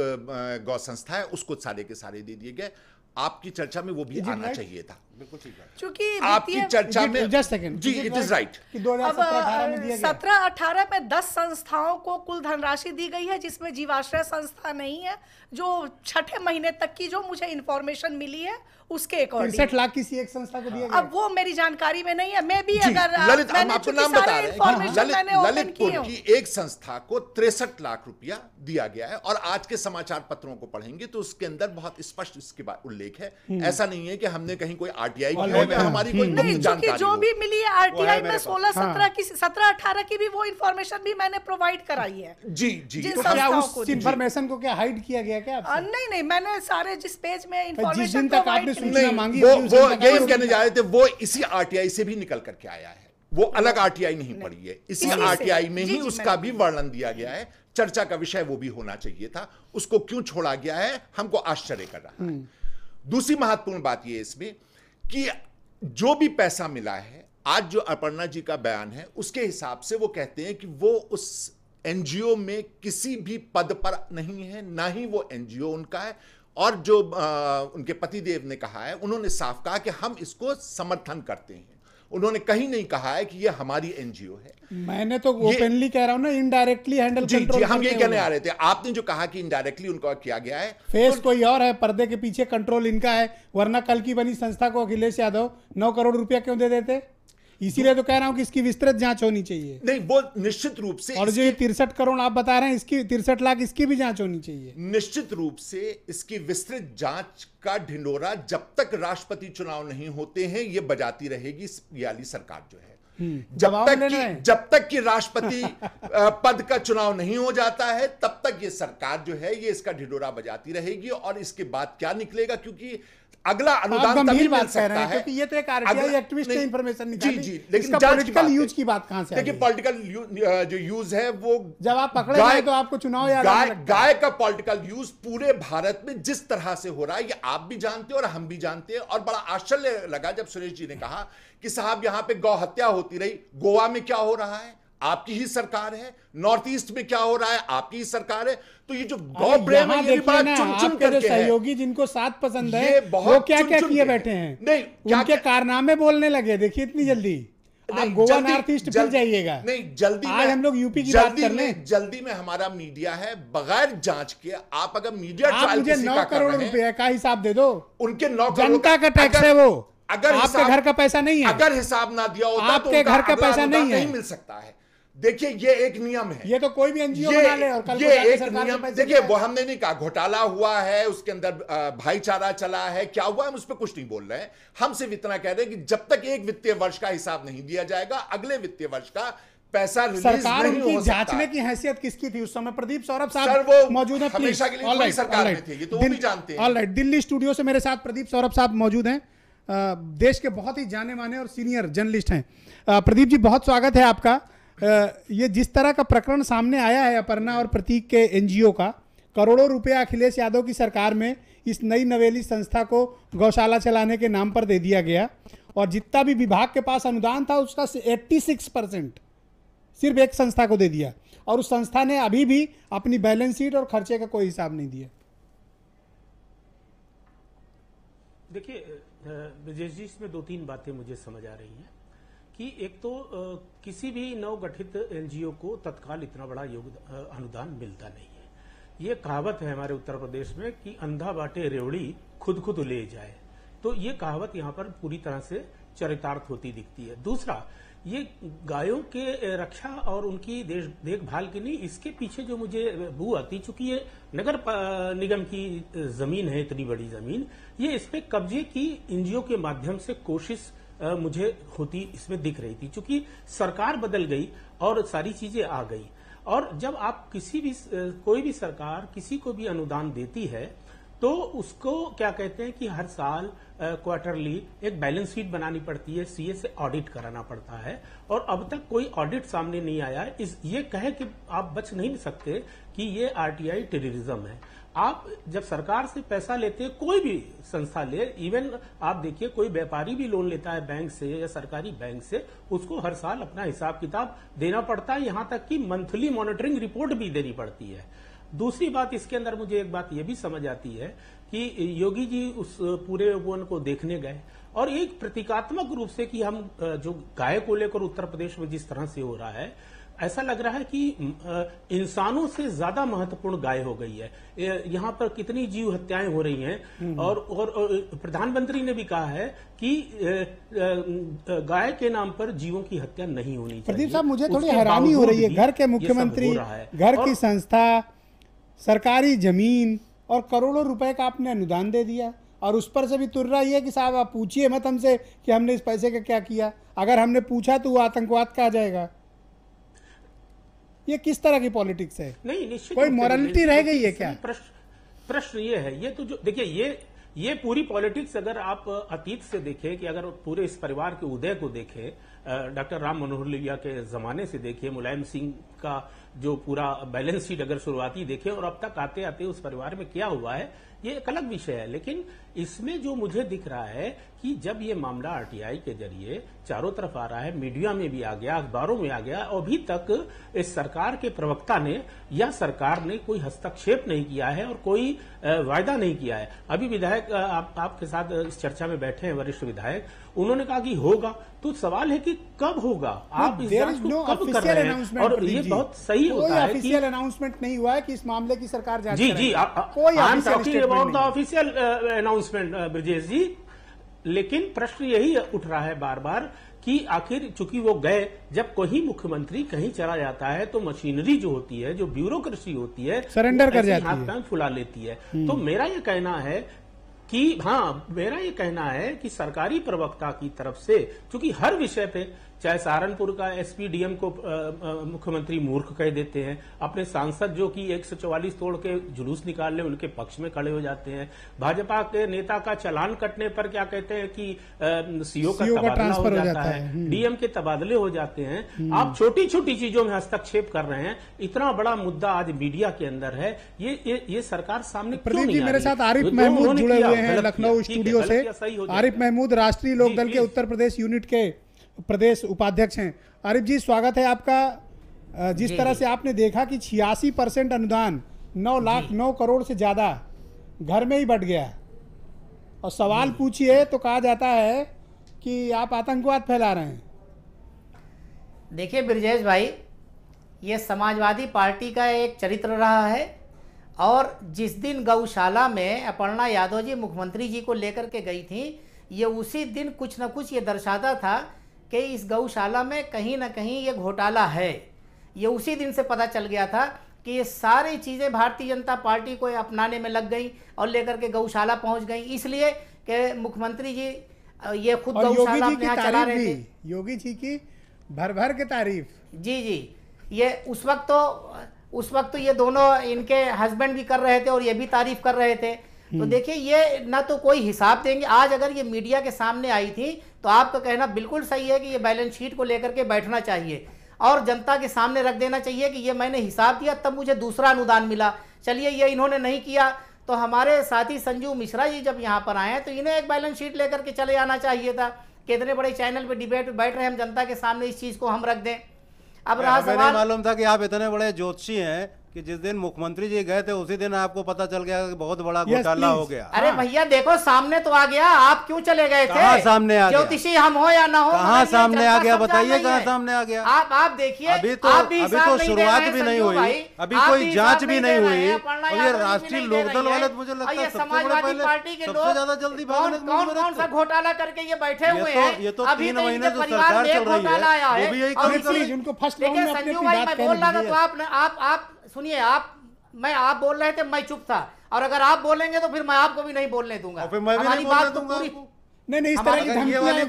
Speaker 8: गौ संस्था है, उसको सारे के सारे दे दिए गए। आपकी चर्चा में वो भी आना चाहिए था।
Speaker 5: बिल्कुल ठीक है।
Speaker 7: क्योंकि
Speaker 8: आपकी चर्चा में
Speaker 2: जस्ट सेकंड
Speaker 8: जी, इट इज राइट।
Speaker 2: 2017-18 में दिया गया।
Speaker 7: 17-18 में 10 संस्थाओं को कुल धनराशि दी गई है, जिसमें जीवाश्रय संस्था नहीं है। जो 6ठे महीने तक की जो मुझे इंफॉर्मेशन मिली है उसके अकॉर्डिंग
Speaker 2: 63 लाख किसी एक संस्था को दिया गया।
Speaker 7: अब वो मेरी जानकारी में नहीं है। मैं भी अगर
Speaker 8: ललित, हम
Speaker 7: मैंने
Speaker 8: आपको
Speaker 7: चूंकि
Speaker 8: नाम बता
Speaker 7: सारे
Speaker 8: रहे
Speaker 7: इंफॉर्मेशन मैंने
Speaker 8: हैं।
Speaker 7: ओपन
Speaker 8: ललितपुर
Speaker 7: की
Speaker 8: की एक संस्था को 63 लाख रुपया दिया गया है, और आज के समाचार पत्रों को पढ़ेंगे तो उसके अंदर बहुत स्पष्ट इसके बाद उल्लेख है। ऐसा नहीं है कि हमने कहीं कोई आरटीआई की हमारी कोई
Speaker 7: नहीं, चूंकि जो भी मिली है आरटीआई में 16-17 की 17-18 की भी वो इंफॉर्मेशन भी मैंने प्रोवाइड कराई है।
Speaker 8: जी।
Speaker 2: तो क्या उस इंफॉर्मेशन को क्या हाइड किया गया क्या आपसे?
Speaker 7: नहीं, मैंने सारे जिस पेज में इंफॉर्मेशन
Speaker 2: जिस दिन तक आपने सूचना मांगी
Speaker 8: वो यही हम कहने जा रहे थे, वो इसी आरटीआई से भी निकल करके आया है। वो अलग आरटीआई नहीं पड़ी है, इसी आरटीआई में ही उसका भी वर्णन दिया गया है। चर्चा का विषय वो भी होना चाहिए था। उसको क्यों छोड़ा गया है हमको आश्चर्य कर रहा है। दूसरी महत्वपूर्ण बात यह इसमें कि जो भी पैसा मिला है, आज जो अपर्णा जी का बयान है उसके हिसाब से वो कहते हैं कि वो उस एनजीओ में किसी भी पद पर नहीं है, ना ही वो एनजीओ उनका है। और जो उनके पतिदेव ने कहा है, उन्होंने साफ कहा कि हम इसको समर्थन करते हैं। उन्होंने कहीं नहीं कहा है कि ये हमारी एनजीओ है।
Speaker 2: मैंने तो ओपनली कह रहा हूं ना, इनडायरेक्टली हैंडल
Speaker 8: जी जी, हम ये कहने आ रहे थे। आपने जो कहा कि इनडायरेक्टली उनका किया गया है,
Speaker 2: फेस कोई और है, पर्दे के पीछे कंट्रोल इनका है, वरना कल की बनी संस्था को अखिलेश यादव 9 करोड़ रुपया क्यों दे देते? इसीलिए तो कह रहा हूं कि इसकी विस्तृत जांच होनी चाहिए।
Speaker 8: नहीं, वो निश्चित रूप से,
Speaker 2: और जो ये 63 करोड़ आप बता रहे हैं, इसकी 63 लाख, इसकी भी जांच होनी चाहिए।
Speaker 8: निश्चित रूप से इसकी विस्तृत जांच का ढिंडोरा जब तक राष्ट्रपति चुनाव नहीं होते हैं ये बजाती रहेगी ये वाली सरकार जो है। जब तक कि राष्ट्रपति पद का चुनाव नहीं हो जाता है तब तक ये सरकार जो है ये इसका ढिंडोरा बजाती रहेगी। और इसके बाद क्या निकलेगा, क्योंकि अगला अनुदान तभी मिल सकता है,
Speaker 2: क्योंकि ये तो एक आरटीआई एक्टिविस्ट ने इंफॉर्मेशन निकाली।
Speaker 8: जी, लेकिन
Speaker 2: पॉलिटिकल यूज की बात कहां से आ गई?
Speaker 8: देखिए, पॉलिटिकल जो यूज है वो
Speaker 2: जब आप पकड़े गए तो आपको चुनाव याद आने लगता है।
Speaker 8: गाय का पॉलिटिकल यूज पूरे भारत में जिस तरह से हो रहा है ये आप भी जानते हैं और हम भी जानते हैं। और बड़ा आश्चर्य लगा जब सुरेश जी ने कहा कि साहब यहां पे गौ हत्या होती रही, गोवा में क्या हो रहा है, आपकी ही सरकार है, नॉर्थ ईस्ट में क्या हो रहा है, आपकी ही सरकार है। तो ये जो गौ प्रेम है, ये बात चुन करके
Speaker 2: सहयोगी जिनको साथ पसंद है वो क्या क्या किए बैठे हैं,
Speaker 8: नहीं
Speaker 2: उनके कारनामे बोलने लगे। देखिए इतनी जल्दी आप गोवा नॉर्थ ईस्ट फिर जाइएगा।
Speaker 8: नहीं, जल्दी
Speaker 2: आज हम लोग यूपी की बात कर लें।
Speaker 8: जल्दी में हमारा मीडिया है, बगैर जांच के आप अगर मीडिया ट्रायल
Speaker 2: मुझे 9 करोड़ रुपए का हिसाब दे दो।
Speaker 8: उनके 9 करोड़
Speaker 2: जनता का टैक्स है वो,
Speaker 8: अगर
Speaker 2: आपके घर का पैसा नहीं है।
Speaker 8: अगर हिसाब ना दिया होता
Speaker 2: आपके घर का पैसा नहीं
Speaker 8: मिल सकता है। देखिए ये एक नियम है,
Speaker 2: ये तो कोई भी एनजीओ बना ले और कल
Speaker 8: ये एक नियम। देखिए वो हमने नहीं कहा घोटाला हुआ है, उसके अंदर भाईचारा चला है, क्या हुआ हम उस पर कुछ नहीं बोल रहे हैं। हम सिर्फ इतना कह रहे हैं कि जब तक एक वित्तीय वर्ष का हिसाब नहीं दिया जाएगा, अगले वित्तीय वर्ष का पैसा रिलीज
Speaker 2: सरकार
Speaker 8: नहीं
Speaker 2: उनकी
Speaker 8: हो सकता।
Speaker 2: जांचने की हैसियत किसकी थी उस समय? प्रदीप सौरभ साहब मौजूद हैं,
Speaker 8: हमेशा के लिए सरकार में थे, ये तो वो भी जानते हैं।
Speaker 2: ऑलराइट, दिल्ली स्टूडियो से मेरे साथ प्रदीप सौरभ साहब मौजूद हैं, देश के बहुत ही जाने माने और सीनियर जर्नलिस्ट हैं। प्रदीप जी, बहुत स्वागत है आपका। ये जिस तरह का प्रकरण सामने आया है अपर्णा और प्रतीक के एनजीओ का, करोड़ों रुपया अखिलेश यादव की सरकार में इस नई नवेली संस्था को गौशाला चलाने के नाम पर दे दिया गया, और जितना भी विभाग के पास अनुदान था उसका 86% सिर्फ एक संस्था को दे दिया, और उस संस्था ने अभी भी अपनी बैलेंस शीट और खर्चे का कोई हिसाब नहीं दिया।
Speaker 9: देखिए विजय जी, इसमें 2-3 बातें मुझे समझ आ रही हैं कि एक तो किसी भी नवगठित एनजीओ को तत्काल इतना बड़ा अनुदान मिलता नहीं है। ये कहावत है हमारे उत्तर प्रदेश में कि अंधा बाटे रेवड़ी खुद ले जाए, तो ये कहावत यहाँ पर पूरी तरह से चरितार्थ होती दिखती है। दूसरा, ये गायों के रक्षा और उनकी देखभाल की नहीं, इसके पीछे जो मुझे बू आती, चूंकि ये नगर निगम की जमीन है, इतनी बड़ी जमीन, ये इसमें कब्जे की एनजीओ के माध्यम से कोशिश मुझे होती इसमें दिख रही थी। चूंकि सरकार बदल गई और सारी चीजें आ गई, और जब आप कोई भी सरकार किसी को भी अनुदान देती है तो उसको क्या कहते हैं कि हर साल क्वार्टरली एक बैलेंस शीट बनानी पड़ती है, सीए से ऑडिट कराना पड़ता है, और अब तक कोई ऑडिट सामने नहीं आया है। ये कहे कि आप बच नहीं सकते कि ये आरटीआई टेररिज्म है। आप जब सरकार से पैसा लेते हैं, कोई भी संस्था ले, इवन आप देखिए कोई व्यापारी भी लोन लेता है बैंक से या सरकारी बैंक से, उसको हर साल अपना हिसाब किताब देना पड़ता है, यहां तक कि मंथली मॉनिटरिंग रिपोर्ट भी देनी पड़ती है। दूसरी बात, इसके अंदर मुझे एक बात यह भी समझ आती है कि योगी जी उस पूरे वन को देखने गए, और एक प्रतीकात्मक रूप से कि हम जो गाय को लेकर उत्तर प्रदेश में जिस तरह से हो रहा है, ऐसा लग रहा है कि इंसानों से ज्यादा महत्वपूर्ण गाय हो गई है। यहाँ पर कितनी जीव हत्याएं हो रही हैं, और प्रधानमंत्री ने भी कहा है कि गाय के नाम पर जीवों की हत्या नहीं होनी चाहिए।
Speaker 2: प्रदीप साहब, मुझे थोड़ी हैरानी हो रही है, घर के मुख्यमंत्री, घर की संस्था, सरकारी जमीन और करोड़ों रुपए का आपने अनुदान दे दिया, और उस पर से भी तुर रही है कि साहब आप पूछिए मत हमसे कि हमने इस पैसे का क्या किया। अगर हमने पूछा तो वो आतंकवाद कहा जाएगा। ये किस तरह की पॉलिटिक्स है?
Speaker 9: नहीं, निश्चित
Speaker 2: कोई मॉरलिटी रह गई है क्या?
Speaker 9: प्रश्न ये है, ये तो जो देखिए ये पूरी पॉलिटिक्स अगर आप अतीत से देखें, कि अगर पूरे इस परिवार के उदय को देखें, डॉक्टर राम मनोहर लोहिया के जमाने से देखिए, मुलायम सिंह का जो पूरा बैलेंस शीट अगर शुरुआती देखें और अब तक आते आते उस परिवार में क्या हुआ है, ये एक अलग विषय है। लेकिन इसमें जो मुझे दिख रहा है कि जब ये मामला आरटीआई के जरिए चारों तरफ आ रहा है, मीडिया में भी आ गया, अखबारों में आ गया, अभी तक इस सरकार के प्रवक्ता ने या सरकार ने कोई हस्तक्षेप नहीं किया है और कोई वायदा नहीं किया है। अभी विधायक आपके साथ इस चर्चा में बैठे हैं वरिष्ठ विधायक, उन्होंने कहा कि होगा, तो सवाल है कि कब होगा, आप इस जांच को कब कर रहे हैं? और ये बहुत सही होता है कि
Speaker 2: ऑफिशियल अनाउंसमेंट नहीं हुआ है कि इस मामले की सरकार जांच
Speaker 9: जी जी, I am talking about the official announcement Brajesh ji. लेकिन प्रश्न यही उठ रहा है बार बार कि आखिर चूंकि वो गए, जब कोई मुख्यमंत्री कहीं चला जाता है तो मशीनरी जो होती है, जो ब्यूरोक्रेसी होती है,
Speaker 2: सरेंडर कर जाती है,
Speaker 9: हाथ पैर फुला लेती है। तो मेरा ये कहना है कि सरकारी प्रवक्ता की तरफ से, चूंकि हर विषय पे, चाहे सहारनपुर का एसपीडीएम को मुख्यमंत्री मूर्ख कह देते हैं, अपने सांसद जो कि 144 तोड़ के जुलूस निकाल ले उनके पक्ष में खड़े हो जाते हैं, भाजपा के नेता का चालान कटने पर क्या कहते हैं कि सीओ का तबादला हो जाता है, डीएम के तबादले हो जाते हैं। आप छोटी छोटी चीजों में हस्तक्षेप कर रहे हैं। इतना बड़ा मुद्दा आज मीडिया के अंदर है, ये सरकार सामने क्यों नहीं आ रही?
Speaker 2: मेरे साथ आरिफ महमूद जुड़े हुए हैं लखनऊ स्टूडियो से। आरिफ महमूद राष्ट्रीय लोकदल के उत्तर प्रदेश यूनिट के प्रदेश उपाध्यक्ष हैं। आरिफ जी, स्वागत है आपका। जिस तरह से आपने देखा कि 86% अनुदान 9 करोड़ से ज्यादा घर में ही बट गया, और सवाल पूछिए तो कहा जाता है कि आप आतंकवाद फैला रहे हैं।
Speaker 10: देखिए ब्रजेश भाई, ये समाजवादी पार्टी का एक चरित्र रहा है, और जिस दिन गौशाला में अपर्णा यादव जी मुख्यमंत्री जी को लेकर के गई थी, ये उसी दिन कुछ न कुछ ये दर्शाता था कि इस गौशाला में कहीं ना कहीं ये घोटाला है। ये उसी दिन से पता चल गया था कि ये सारी चीज़ें भारतीय जनता पार्टी को अपनाने में लग गई और लेकर के गौशाला पहुंच गई, इसलिए कि मुख्यमंत्री जी ये खुद गौशाला अपने यहाँ चला रहे थे।
Speaker 2: योगी जी की भर भर के तारीफ।
Speaker 10: जी जी, ये उस वक्त तो ये दोनों इनके हस्बैंड भी कर रहे थे और ये भी तारीफ कर रहे थे। तो देखिए, ये ना तो कोई हिसाब देंगे। आज अगर ये मीडिया के सामने आई थी तो आपका कहना बिल्कुल सही है कि ये बैलेंस शीट को लेकर के बैठना चाहिए और जनता के सामने रख देना चाहिए कि ये मैंने हिसाब दिया तब मुझे दूसरा अनुदान मिला। चलिए, ये इन्होंने नहीं किया तो हमारे साथी संजू मिश्रा जी जब यहाँ पर आए तो इन्हें एक बैलेंस शीट लेकर के चले आना चाहिए था। कितने बड़े चैनल पे डिबेट बैठ रहे हैं, हम जनता के सामने इस चीज को हम रख दें। अब रहा सवाल,
Speaker 5: मालूम था कि आप इतने बड़े ज्योतिषी हैं कि जिस दिन मुख्यमंत्री जी गए थे उसी दिन आपको पता चल गया कि बहुत बड़ा घोटाला हो गया।
Speaker 10: अरे भैया देखो, सामने तो आ गया, आप क्यों चले गए थे?
Speaker 5: कहाँ सामने आ गया?
Speaker 10: ज्योतिषी हम हो या ना हो,
Speaker 5: कहाँ सामने आ गया? बताइए कहाँ सामने आ गया?
Speaker 10: आप देखिए,
Speaker 5: अभी तो शुरुआत भी नहीं हुई, अभी कोई जांच भी नहीं हुई, और ये राष्ट्रीय लोकदल वाले मुझे लगता है
Speaker 10: समाजवादी पार्टी के लोग
Speaker 5: ज्यादा जल्दी
Speaker 10: कौन सा घोटाला करके ये बैठे हुए हैं।
Speaker 5: ये तो 3 महीने जो सरकार चल रही है वो भी यही करेगी।
Speaker 2: उनको फर्स्ट राउंड में अपनी बात
Speaker 10: बोल रहा था तो आप सुनिए, आप बोल रहे थे, मैं चुप था, और अगर आप बोलेंगे तो फिर मैं आपको भी नहीं बोलने दूंगा।
Speaker 5: हमारी बात तो पूरी
Speaker 2: नहीं, इस तरह की
Speaker 5: ये वाली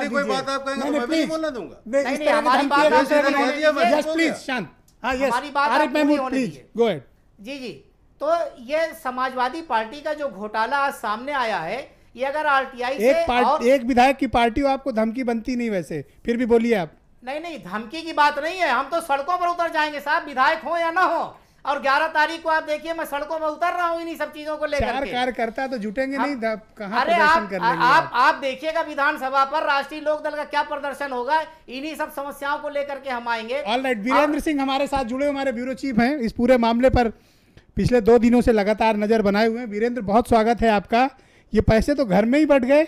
Speaker 5: कोई बात आप कहेंगे तो मैं भी नहीं बोलने दूंगा।
Speaker 10: नहीं, हमारी बात
Speaker 2: प्लीज शांत। हाँ, यस,
Speaker 10: हमारी बात
Speaker 2: Arif Mahmood please go ahead.
Speaker 10: जी, तो ये समाजवादी पार्टी का जो घोटाला आज सामने आया है, ये अगर आरटीआई से
Speaker 2: एक विधायक की पार्टी हो, आपको धमकी बनती नहीं, वैसे फिर भी बोलिए आप।
Speaker 10: नहीं, धमकी की बात नहीं है, हम तो सड़कों पर उतर जाएंगे साहब, विधायक हो या ना हो। और 11 तारीख को आप देखिए, मैं सड़कों में उतर रहा हूँ इन्हीं सब चीजों को लेकर।
Speaker 2: 4 कार्यकर्ता तो जुटेंगे नहीं, कहाँ
Speaker 10: अरे
Speaker 2: प्रदर्शन कर लेंगे?
Speaker 10: आप देखिएगा विधानसभा पर राष्ट्रीय लोकदल का क्या प्रदर्शन होगा, इन्हीं सब समस्याओं को लेकर के हम आएंगे।
Speaker 2: ऑलराइट, वीरेंद्र सिंह हमारे साथ जुड़े, हमारे ब्यूरो चीफ हैं, इस पूरे मामले पर पिछले 2 दिनों से लगातार नजर बनाए हुए हैं। वीरेंद्र, बहुत स्वागत है आपका। ये पैसे तो घर में ही बट गए।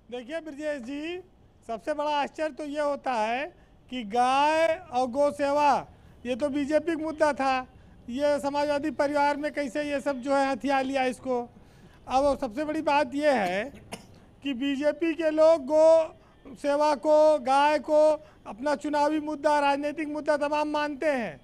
Speaker 11: देखिए ब्रजेश जी, सबसे बड़ा आश्चर्य तो ये होता है कि गाय और गौ सेवा ये तो बीजेपी का मुद्दा था, ये समाजवादी परिवार में कैसे ये सब जो है हथिया लिया इसको। अब सबसे बड़ी बात ये है कि बीजेपी के लोग गौ सेवा को, गाय को अपना चुनावी मुद्दा, राजनीतिक मुद्दा तमाम मानते हैं,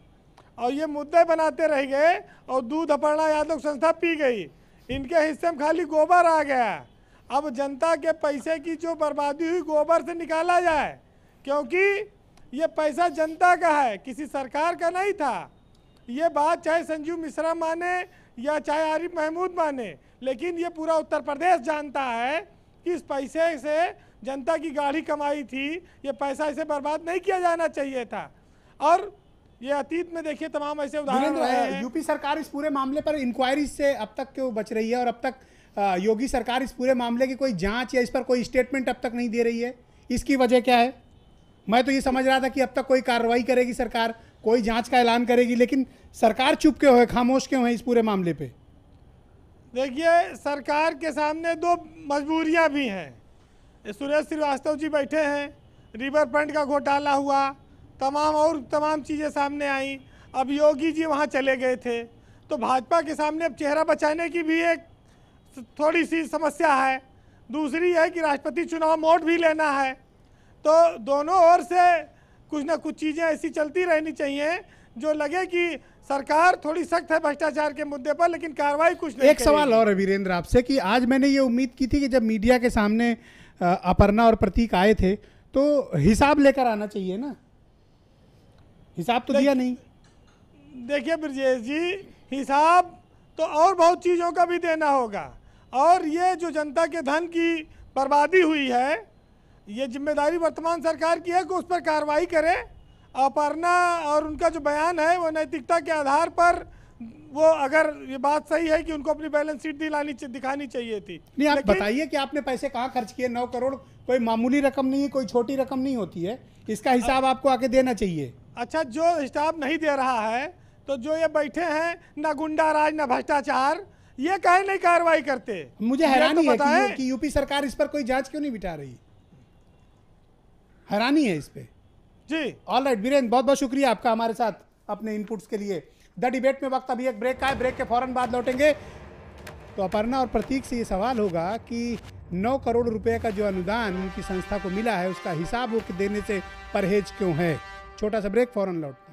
Speaker 11: और ये मुद्दे बनाते रह गए और दूध अपर्णा यादव संस्था पी गई, इनके हिस्से में खाली गोबर आ गया। अब जनता के पैसे की जो बर्बादी हुई गोबर से निकाला जाए, क्योंकि ये पैसा जनता का है, किसी सरकार का नहीं था। ये बात चाहे संजू मिश्रा माने या चाहे आरिफ महमूद माने, लेकिन ये पूरा उत्तर प्रदेश जानता है कि इस पैसे से जनता की गाढ़ी कमाई थी, ये पैसा इसे बर्बाद नहीं किया जाना चाहिए था। और ये अतीत में देखिए तमाम ऐसे उदाहरण रहे हैं।
Speaker 2: यूपी सरकार इस पूरे मामले पर इंक्वायरी से अब तक क्यों बच रही है, और अब तक योगी सरकार इस पूरे मामले की कोई जांच या इस पर कोई स्टेटमेंट अब तक नहीं दे रही है? इसकी वजह क्या है? मैं तो ये समझ रहा था कि अब तक कोई कार्रवाई करेगी सरकार, कोई जांच का ऐलान करेगी, लेकिन सरकार चुप क्यों है, खामोश क्यों है इस पूरे मामले पे?
Speaker 11: देखिए, सरकार के सामने दो मजबूरियां भी हैं। सुरेश श्रीवास्तव जी बैठे हैं, रिवर फ्रंट का घोटाला हुआ, तमाम चीज़ें सामने आई। अब योगी जी वहाँ चले गए थे, तो भाजपा के सामने अब चेहरा बचाने की भी एक थोड़ी सी समस्या है। दूसरी है कि राष्ट्रपति चुनाव मोड भी लेना है, तो दोनों ओर से कुछ ना कुछ चीज़ें ऐसी चलती रहनी चाहिए जो लगे कि सरकार थोड़ी सख्त है भ्रष्टाचार के मुद्दे पर, लेकिन कार्रवाई कुछ नहीं।
Speaker 2: एक सवाल और है वीरेंद्र आपसे कि आज मैंने ये उम्मीद की थी कि जब मीडिया के सामने अपर्णा और प्रतीक आए थे तो हिसाब लेकर आना चाहिए ना, हिसाब तो दिया नहीं।
Speaker 11: देखिए ब्रजेश जी, हिसाब तो और बहुत चीज़ों का भी देना होगा, और ये जो जनता के धन की बर्बादी हुई है, ये जिम्मेदारी वर्तमान सरकार की है कि उस पर कार्रवाई करे। अपर्णा और उनका जो बयान है वो नैतिकता के आधार पर, वो अगर ये बात सही है कि उनको अपनी बैलेंस शीट दिखानी चाहिए थी।
Speaker 2: नहीं, आप बताइए कि आपने पैसे कहाँ खर्च किए। 9 करोड़ कोई मामूली रकम नहीं है, कोई छोटी रकम नहीं होती है, इसका हिसाब आपको आके देना चाहिए।
Speaker 11: अच्छा, जो हिसाब नहीं दे रहा है तो जो ये बैठे हैं, ना गुंडा राज ना भ्रष्टाचार, ये काहे नहीं कार्रवाई करते?
Speaker 2: मुझे हैरानी है कि यूपी सरकार इस पर कोई जांच क्यों नहीं बिठा रही, हैरानी है इस पे
Speaker 11: जी।
Speaker 2: ऑल राइट वीरेंद्र, बहुत बहुत शुक्रिया आपका हमारे साथ अपने इनपुट्स के लिए। द डिबेट में वक्त अभी एक ब्रेक का है, ब्रेक के फौरन बाद लौटेंगे। तो अपर्णा और प्रतीक से ये सवाल होगा कि 9 करोड़ रुपए का जो अनुदान उनकी संस्था को मिला है उसका हिसाब वो देने से परहेज क्यों है। छोटा सा ब्रेक, फौरन लौटते हैं।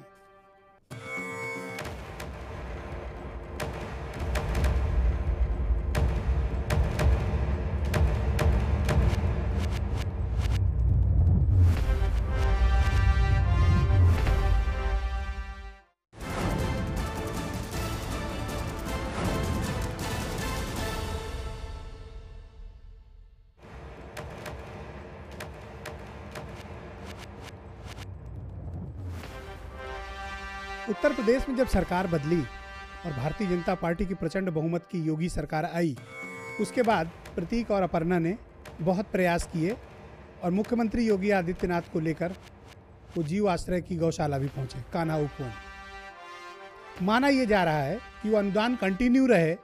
Speaker 2: उत्तर प्रदेश में जब सरकार बदली और भारतीय जनता पार्टी की प्रचंड बहुमत की योगी सरकार आई, उसके बाद प्रतीक और अपर्णा ने बहुत प्रयास किए और मुख्यमंत्री योगी आदित्यनाथ को लेकर वो जीव आश्रय की गौशाला भी पहुंचे, कान्हा उपवन। माना यह जा रहा है कि वो अनुदान कंटिन्यू रहे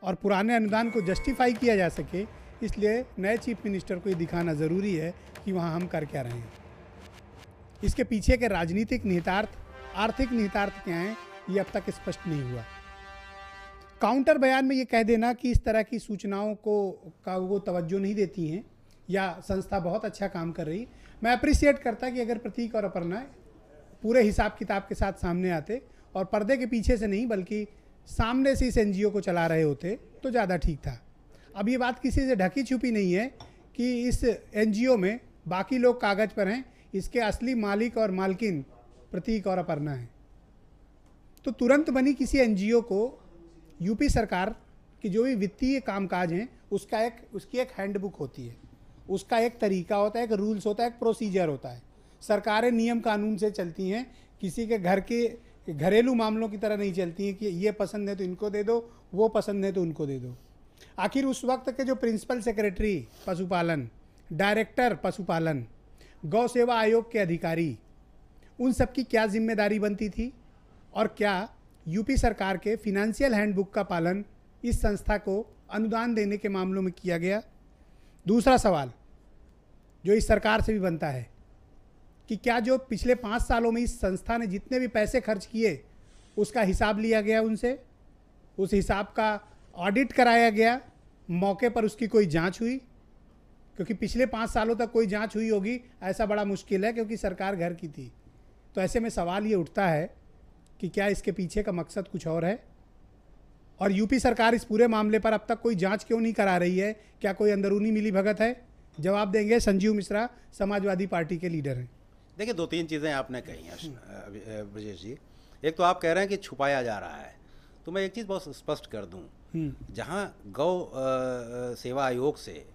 Speaker 2: और पुराने अनुदान को जस्टिफाई किया जा सके, इसलिए नए चीफ मिनिस्टर को ये दिखाना ज़रूरी है कि वहाँ हम कर क्या रहे हैं। इसके पीछे के राजनीतिक निहितार्थ, आर्थिक निहितार्थ क्या हैं, ये अब तक स्पष्ट नहीं हुआ। काउंटर बयान में ये कह देना कि इस तरह की सूचनाओं का वो तवज्जो नहीं देती हैं या संस्था बहुत अच्छा काम कर रही, मैं अप्रिशिएट करता कि अगर प्रतीक और अपर्णा पूरे हिसाब किताब के साथ सामने आते और पर्दे के पीछे से नहीं बल्कि सामने से इस एनजीओ को चला रहे होते तो ज़्यादा ठीक था। अब ये बात किसी से ढकी छुपी नहीं है कि इस एनजीओ में बाकी लोग कागज़ पर हैं, इसके असली मालिक और मालकिन प्रतीक और अपर्णा है। तो तुरंत बनी किसी एनजीओ को यूपी सरकार की जो भी वित्तीय कामकाज हैं उसकी एक हैंडबुक होती है, उसका एक तरीका होता है, एक रूल्स होता है, एक प्रोसीजर होता है। सरकारें नियम कानून से चलती हैं, किसी के घर के घरेलू मामलों की तरह नहीं चलती हैं कि ये पसंद है तो इनको दे दो, वो पसंद है तो उनको दे दो। आखिर उस वक्त के जो प्रिंसिपल सेक्रेटरी पशुपालन, डायरेक्टर पशुपालन, गौ सेवा आयोग के अधिकारी, उन सब की क्या जिम्मेदारी बनती थी और क्या यूपी सरकार के फिनेंशियल हैंडबुक का पालन इस संस्था को अनुदान देने के मामलों में किया गया? दूसरा सवाल जो इस सरकार से भी बनता है कि क्या जो पिछले 5 सालों में इस संस्था ने जितने भी पैसे खर्च किए उसका हिसाब लिया गया उनसे, उस हिसाब का ऑडिट कराया गया, मौके पर उसकी कोई जांच हुई? क्योंकि पिछले 5 सालों तक कोई जांच हुई होगी ऐसा बड़ा मुश्किल है, क्योंकि सरकार घर की थी। तो ऐसे में सवाल ये उठता है कि क्या इसके पीछे का मकसद कुछ और है और यूपी सरकार इस पूरे मामले पर अब तक कोई जांच क्यों नहीं करा रही है? क्या कोई अंदरूनी मिलीभगत है? जवाब देंगे संजीव मिश्रा, समाजवादी पार्टी के लीडर हैं।
Speaker 5: देखिए, 2-3 चीज़ें आपने कही हैं ब्रजेश जी। एक तो आप कह रहे हैं कि छुपाया जा रहा है, तो मैं एक चीज़ बहुत स्पष्ट कर दूं, जहां गौ सेवा आयोग से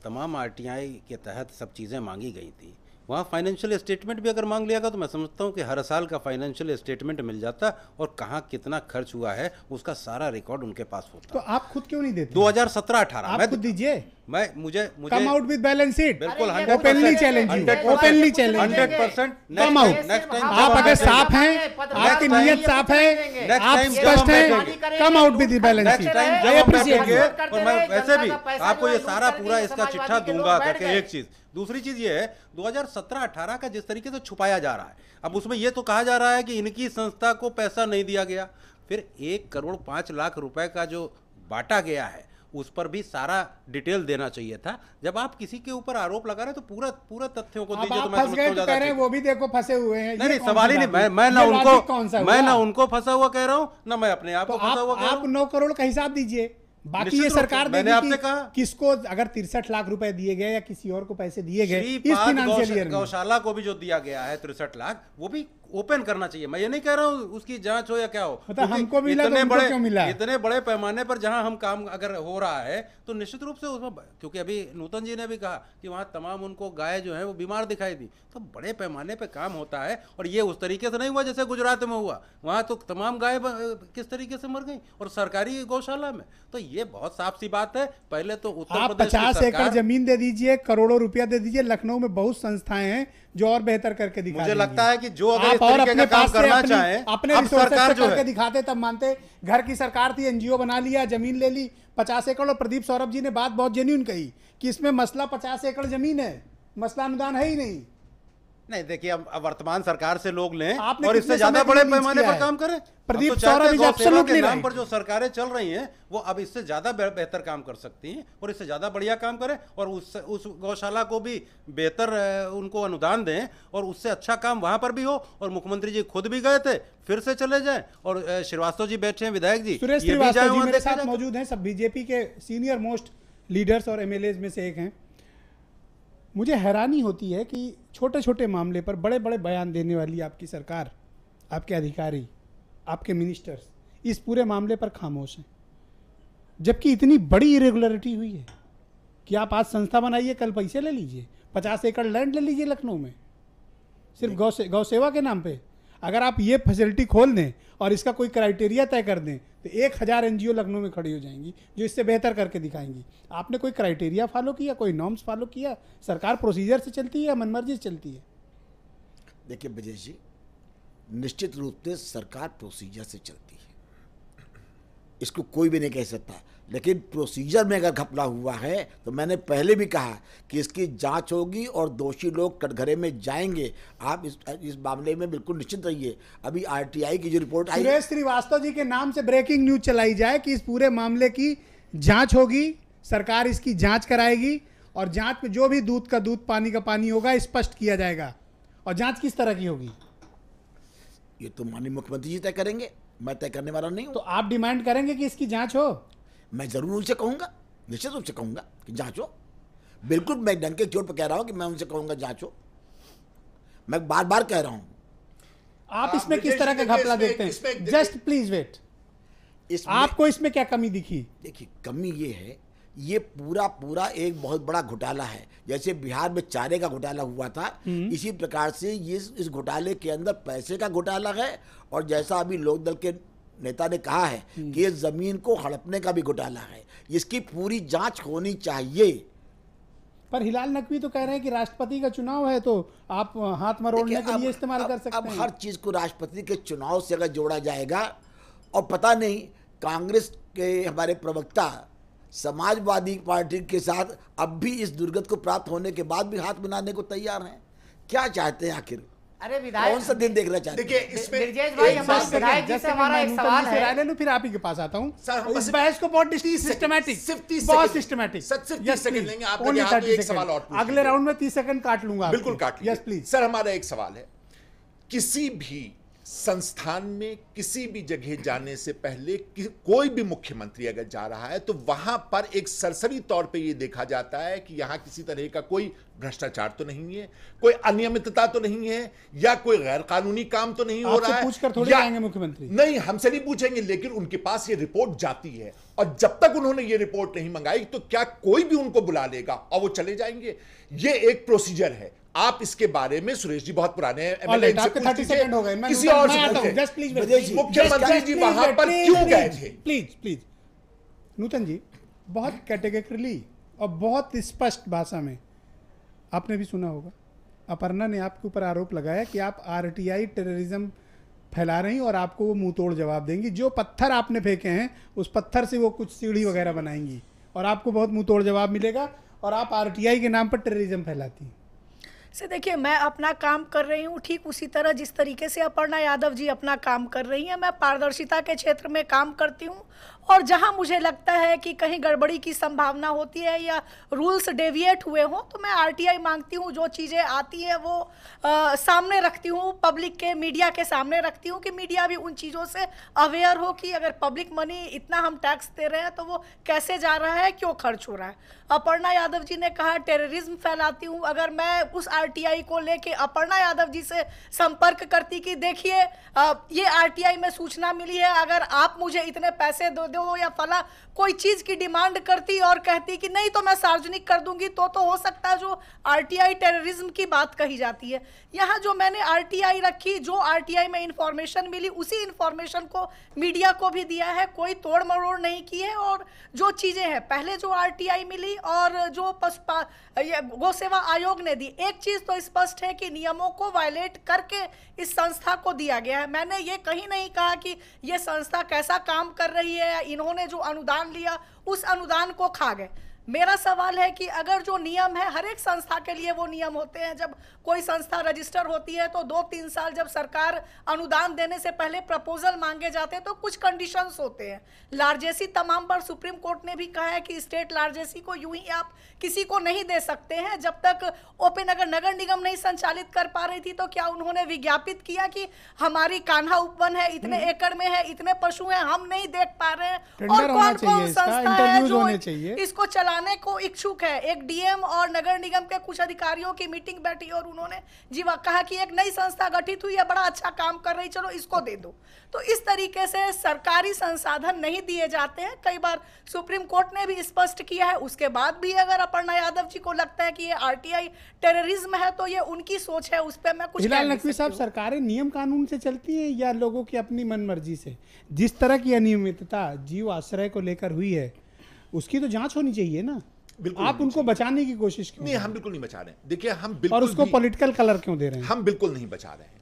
Speaker 5: तमाम आरटीआई के तहत सब चीज़ें मांगी गई थी, वहाँ फाइनेंशियल स्टेटमेंट भी अगर मांग लिया गया तो मैं समझता हूँ कि हर साल का फाइनेंशियल स्टेटमेंट मिल जाता और कहाँ कितना खर्च हुआ है उसका सारा रिकॉर्ड उनके पास होता।
Speaker 2: तो आप खुद क्यों नहीं देते?
Speaker 5: 2017-18
Speaker 2: आप खुद दीजिए।
Speaker 5: मुझे
Speaker 2: come out with balance sheet.
Speaker 5: बिल्कुल
Speaker 2: openly challenge, openly challenge
Speaker 5: 100%
Speaker 2: come out. आप अगर साफ हैं, आपकी नीयत साफ है, आप स्पष्ट हैं, कम out with balance sheet. I appreciate.
Speaker 5: और मैं वैसे भी आपको ये सारा पूरा इसका चिट्ठा दूंगा करके। एक चीज, दूसरी चीज ये है 2017-18 का जिस तरीके से छुपाया जा रहा है, अब उसमें ये तो कहा जा रहा है कि इनकी संस्था को पैसा नहीं दिया गया, फिर 1 करोड़ 5 लाख रुपए का जो बांटा गया है उस पर भी सारा डिटेल देना चाहिए था। जब आप किसी के ऊपर आरोप लगा रहे हैं तो पूरा तथ्यों को दीजिए। तो मैं समझता हूं ज्यादा ठीक।
Speaker 2: वो भी देखो फंसे हुए हैं।
Speaker 5: नहीं, सवाल ही नहीं, मैं ना उनको फंसा हुआ कह रहा हूं, ना मैं अपने आप को फंसा हुआ कह रहा हूं।
Speaker 2: आप 9 करोड़ का हिसाब दीजिए, बाकी ये सरकार
Speaker 5: मैंने आपसे कहा
Speaker 2: किसको अगर 63 लाख रुपए दिए गए या किसी और को पैसे दिए गए इस फाइनेंशियल ईयर में।
Speaker 5: गौशाला को भी जो दिया गया है 63 लाख, वो भी ओपन करना चाहिए। मैं ये नहीं कह रहा हूँ उसकी जांच हो या क्या हो,
Speaker 2: मतलब हमको मिला तो उनको क्यों मिला?
Speaker 5: इतने बड़े पैमाने पर जहां हम काम अगर हो रहा है तो निश्चित रूप से उसमें, क्योंकि अभी नूतन जी ने भी कहा कि वहां तमाम उनको गाय जो है वो बीमार दिखाई दी, तो बड़े पैमाने पे काम होता है। और ये उस तरीके से नहीं हुआ जैसे गुजरात में हुआ, वहां तो तमाम गाय किस तरीके से मर गई और सरकारी गौशाला में। तो ये बहुत साफ सी बात है। पहले तो उत्तर प्रदेश
Speaker 2: 50 एकड़ जमीन दे दीजिए, करोड़ों रुपया दे दीजिए। लखनऊ में बहुत संस्थाएं हैं जो और बेहतर करके दिखा।
Speaker 5: मुझे लगता है कि जो अगर इस तरीके का काम करना चाहे,
Speaker 2: अपने सरकार जो करके दिखाते तब मानते। घर की सरकार थी, एनजीओ बना लिया, जमीन ले ली 50 एकड़। और प्रदीप सौरभ जी ने बात बहुत जेन्युइन कही कि इसमें मसला 50 एकड़ जमीन है, मसला अनुदान है ही नहीं।
Speaker 5: नहीं, देखिए अब वर्तमान सरकार से लोग लें और इससे ज्यादा बड़े पैमाने पर काम करें।
Speaker 2: प्रदीप सौरभ जी
Speaker 5: के नाम पर जो सरकारें चल रही हैं वो अब इससे ज्यादा बेहतर काम कर सकती हैं और इससे ज्यादा बढ़िया काम करें और उस गौशाला को भी बेहतर उनको अनुदान दें और उससे अच्छा काम वहां पर भी हो। और मुख्यमंत्री जी खुद भी गए थे, फिर से चले जाएं। और श्रीवास्तव जी बैठे हैं, विधायक जी
Speaker 2: सुरेश श्रीवास्तव जी मेरे साथ मौजूद हैं, सब बीजेपी के सीनियर मोस्ट लीडर्स और एमएलएज में से एक हैं। मुझे हैरानी होती है कि छोटे छोटे मामले पर बड़े बड़े बयान देने वाली आपकी सरकार, आपके अधिकारी, आपके मिनिस्टर्स इस पूरे मामले पर खामोश हैं, जबकि इतनी बड़ी इरेगुलरिटी हुई है कि आप आज संस्था बनाइए, कल पैसे ले लीजिए। 50 एकड़ लैंड ले लीजिए लखनऊ में सिर्फ गौ सेवा के नाम पे। अगर आप ये फैसिलिटी खोल दें और इसका कोई क्राइटेरिया तय कर दें तो 1000 एनजीओ लखनऊ में खड़ी हो जाएंगी जो इससे बेहतर करके दिखाएंगी। आपने कोई क्राइटेरिया फॉलो किया, कोई नॉर्म्स फॉलो किया? सरकार प्रोसीजर से चलती है या मनमर्जी से चलती है?
Speaker 6: देखिए ब्रजेश जी, निश्चित रूप से सरकार प्रोसीजर से चलती है, इसको कोई भी नहीं कह सकता। लेकिन प्रोसीजर में अगर घपला हुआ है तो मैंने पहले भी कहा कि इसकी जांच होगी और दोषी लोग कटघरे में जाएंगे। आप इस मामले में बिल्कुल निश्चित रहिए। अभी आरटीआई की जो रिपोर्ट आई,
Speaker 2: सुरेश श्रीवास्तव जी के नाम से ब्रेकिंग न्यूज चलाई जाए कि इस पूरे मामले की जांच होगी, सरकार इसकी जांच कराएगी और जांच में जो भी दूध का दूध, पानी का पानी होगा स्पष्ट किया जाएगा। और जांच किस तरह की होगी
Speaker 6: ये तो माननीय मुख्यमंत्री जी तय करेंगे, मैं तय करने वाला नहीं हूं।
Speaker 2: तो आप डिमांड करेंगे कि इसकी जांच हो?
Speaker 6: मैं जरूर उनसे कहूंगा, निश्चित रूप से कहूंगा कि जांच हो। बिल्कुल, मैं डंके की चोट पर कह रहा हूं कि मैं उनसे कहूंगा जांच हो। मैं बार बार कह रहा हूं।
Speaker 2: आप इसमें किस तरह का घपला देखते हैं? जस्ट प्लीज वेट, आपको इसमें क्या कमी दिखी?
Speaker 6: देखिए, कमी ये है, ये पूरा एक बहुत बड़ा घोटाला है। जैसे बिहार में चारे का घोटाला हुआ था, इसी प्रकार से ये इस घोटाले के अंदर पैसे का घोटाला है। और जैसा अभी लोकदल के नेता ने कहा है कि ये जमीन को हड़पने का भी घोटाला है, इसकी पूरी जांच होनी चाहिए।
Speaker 2: पर हिलाल नकवी तो कह रहे हैं कि राष्ट्रपति का चुनाव है तो आप हाथ मरोड़ने के लिए इस्तेमाल कर सकते हैं।
Speaker 6: अब हर चीज को राष्ट्रपति के चुनाव से अगर जोड़ा जाएगा, और पता नहीं कांग्रेस के हमारे प्रवक्ता समाजवादी पार्टी के साथ अब भी इस दुर्गत को प्राप्त होने के बाद भी हाथ मिलाने को तैयार हैं। क्या चाहते हैं आखिर?
Speaker 10: अरे विधायक,
Speaker 6: कौन सा दिन देखना चाहते हैं?
Speaker 10: देखिए इसमें ब्रजेश भाई, हमारे विधायक जी से हमारा एक सवाल है।
Speaker 2: फिर आप ही के पास आता हूं। इस बहस को बहुत सिस्टमैटिक, बहुत सिस्टमैटिक। अगले राउंड में 30 सेकंड काट लूंगा।
Speaker 8: बिल्कुल काट लीजिए।
Speaker 2: Yes please.
Speaker 8: सर, हमारा एक सवाल है, किसी भी संस्थान में किसी भी जगह जाने से पहले कोई भी मुख्यमंत्री अगर जा रहा है तो वहां पर एक सरसरी तौर पे ये देखा जाता है कि यहां किसी तरह का कोई भ्रष्टाचार तो नहीं है, कोई अनियमितता तो नहीं है, या कोई गैर कानूनी काम तो नहीं हो रहा है।
Speaker 2: पूछकर थोड़ी आएंगे मुख्यमंत्री?
Speaker 8: नहीं, हमसे नहीं पूछेंगे, लेकिन उनके पास ये रिपोर्ट जाती है और जब तक उन्होंने ये रिपोर्ट नहीं मंगाई तो क्या कोई भी उनको बुला लेगा और वो चले जाएंगे? ये एक प्रोसीजर है। आप इसके बारे में, सुरेश जी बहुत पुराने हैं, किसी और मुख्यमंत्री जी वहां पर क्यों गए थे?
Speaker 2: प्लीज नूतन जी, बहुत कैटेगरिकली और बहुत स्पष्ट भाषा में आपने भी सुना होगा, अपर्णा ने आपके ऊपर आरोप लगाया कि आप आरटीआई टेररिज्म फैला रही और आपको वो मुंह तोड़ जवाब देंगी। जो पत्थर आपने फेंके हैं उस पत्थर से वो कुछ सीढ़ी वगैरह बनाएंगी और आपको बहुत मुंह तोड़ जवाब मिलेगा, और आप आरटीआई के नाम पर टेररिज्म फैलाती हैं।
Speaker 7: से देखिए, मैं अपना काम कर रही हूँ ठीक उसी तरह जिस तरीके से अपर्णा यादव जी अपना काम कर रही हैं। मैं पारदर्शिता के क्षेत्र में काम करती हूँ और जहाँ मुझे लगता है कि कहीं गड़बड़ी की संभावना होती है या रूल्स डेविएट हुए हों तो मैं आरटीआई मांगती हूँ। जो चीज़ें आती हैं वो सामने रखती हूँ, पब्लिक के, मीडिया के सामने रखती हूँ कि मीडिया भी उन चीज़ों से अवेयर हो कि अगर पब्लिक मनी इतना हम टैक्स दे रहे हैं तो वो कैसे जा रहा है, क्यों खर्च हो रहा है। अपर्णा यादव जी ने कहा टेररिज्म फैलाती हूँ। अगर मैं उस आरटीआई को लेके अपर्णा यादव जी से संपर्क करती कि देखिए ये आरटीआई में सूचना मिली है, अगर आप मुझे इतने पैसे दो या फला कोई चीज की डिमांड करती और कहती कि नहीं तो मैं सार्वजनिक कर दूंगी, तो हो सकता है जो आरटीआई टेररिज्म की बात कही जाती है। यहाँ जो मैंने आरटीआई रखी, जो आरटीआई में इंफॉर्मेशन मिली उसी इंफॉर्मेशन को मीडिया को भी दिया है, कोई तोड़ मरोड़ नहीं की है। और जो चीजें हैं पहले जो आरटीआई मिली और जो गौ सेवा आयोग ने दी, एक चीज तो स्पष्ट है कि नियमों को वायलेट करके इस संस्था को दिया गया है। मैंने ये कहीं नहीं कहा कि ये संस्था कैसा काम कर रही है, इन्होंने जो अनुदान लिया उस अनुदान को खा गए। मेरा सवाल है कि अगर जो नियम है, हर एक संस्था के लिए वो नियम होते हैं। जब कोई संस्था रजिस्टर होती है तो 2-3 साल जब सरकार अनुदान देने से पहले प्रपोजल मांगे जाते हैं तो कुछ कंडीशंस होते हैं। लार्जेसी तमाम पर सुप्रीम कोर्ट ने भी कहा है कि स्टेट लार्जेसी को यूं ही आप किसी को नहीं दे सकते हैं। जब तक ओपन अगर नगर निगम नहीं संचालित कर पा रही थी तो क्या उन्होंने विज्ञापित किया कि हमारी कान्हा उपवन है, इतने एकड़ में है, इतने पशु हैं, हम नहीं देख पा रहे हैं, और कौन कौन संस्था है जो इसको चलाने को इच्छुक है। एक डीएम और नगर निगम के कुछ अधिकारियों की मीटिंग बैठी और उन्होंने जीवा कहा कि एक नई संस्था गठित हुई है, बड़ा अच्छा काम कर रही, चलो इसको दे दो। तो इस तरीके से सरकारी संसाधन नहीं दिए जाते हैं। कई बार सुप्रीम कोर्ट ने भी स्पष्ट किया है। उसके बाद भी अगर अपर्णा यादव जी को लगता है कि ये आरटीआई टेररिज्म है तो ये उनकी सोच है, उस पर मैं कुछ
Speaker 2: फिलहाल नकवी साहब, सरकारें नियम कानून से चलती हैं या लोगों की अपनी मनमर्जी से? जिस तरह की अनियमितता जीव आश्रय को लेकर हुई है उसकी तो जांच होनी चाहिए ना। आप उनको बचाने की कोशिश क्यों?
Speaker 8: नहीं, हम बिल्कुल नहीं बचा रहे हैं। देखिए, हम बिल्कुल,
Speaker 2: और उसको पॉलिटिकल कलर क्यों दे रहे हैं?
Speaker 8: हम बिल्कुल नहीं बचा रहे हैं।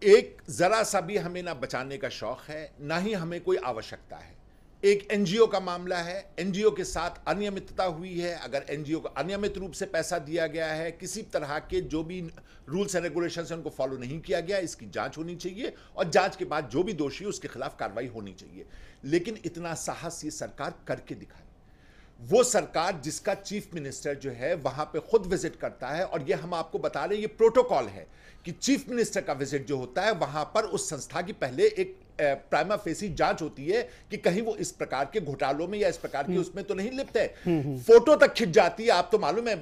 Speaker 8: एक जरा सा भी हमें ना बचाने का शौक है, ना ही हमें कोई आवश्यकता है। एक एनजीओ का मामला है, एनजीओ के साथ अनियमितता हुई है। अगर एनजीओ को अनियमित रूप से पैसा दिया गया है, किसी तरह के जो भी रूल्स एंड रेगुलेशंस हैं उनको फॉलो नहीं किया गया, इसकी जांच होनी चाहिए और जांच के बाद जो भी दोषी है उसके खिलाफ कार्रवाई होनी चाहिए। लेकिन इतना साहस ये सरकार करके दिखाए। वो सरकार जिसका चीफ मिनिस्टर जो है वहां पे खुद विजिट करता है, और ये हम आपको बता रहे हैं, ये प्रोटोकॉल है कि चीफ मिनिस्टर का विजिट जो होता है वहां पर उस संस्था की पहले एक प्राइमा फेसी जांच होती है कि कहीं वो इस प्रकार के घोटालों में या इस प्रकार के उसमें तो नहीं लिप्त है। फोटो तक खिंच जाती है। आप तो मालूम है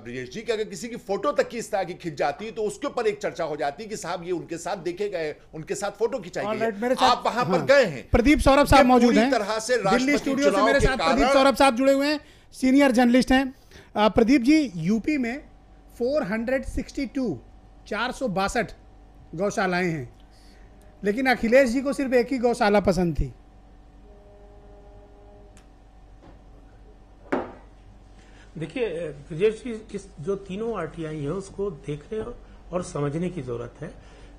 Speaker 8: ब्रिजेश जी कि अगर किसी की फोटो तक की इस तरह की खिंच जाती है तो उसके ऊपर एक चर्चा हो जाती है कि साहब ये उनके साथ देखे गए, उनके साथ फोटो खिंचाई गई। आप वहां पर गए हैं।
Speaker 2: प्रदीप सौरभ साहब मौजूद हैं
Speaker 8: तरह से
Speaker 2: दिल्ली स्टूडियो से, मेरे साथ प्रदीप सौरभ साहब जुड़े हुए हैं, सीनियर जर्नलिस्ट हैं। प्रदीप जी, यूपी में 462 गौशालाएं हैं, लेकिन अखिलेश जी को सिर्फ एक ही गौशाला पसंद थी।
Speaker 9: देखिए ब्रिजेश जी, इस जो तीनों आरटीआई है उसको देखने और समझने की जरूरत है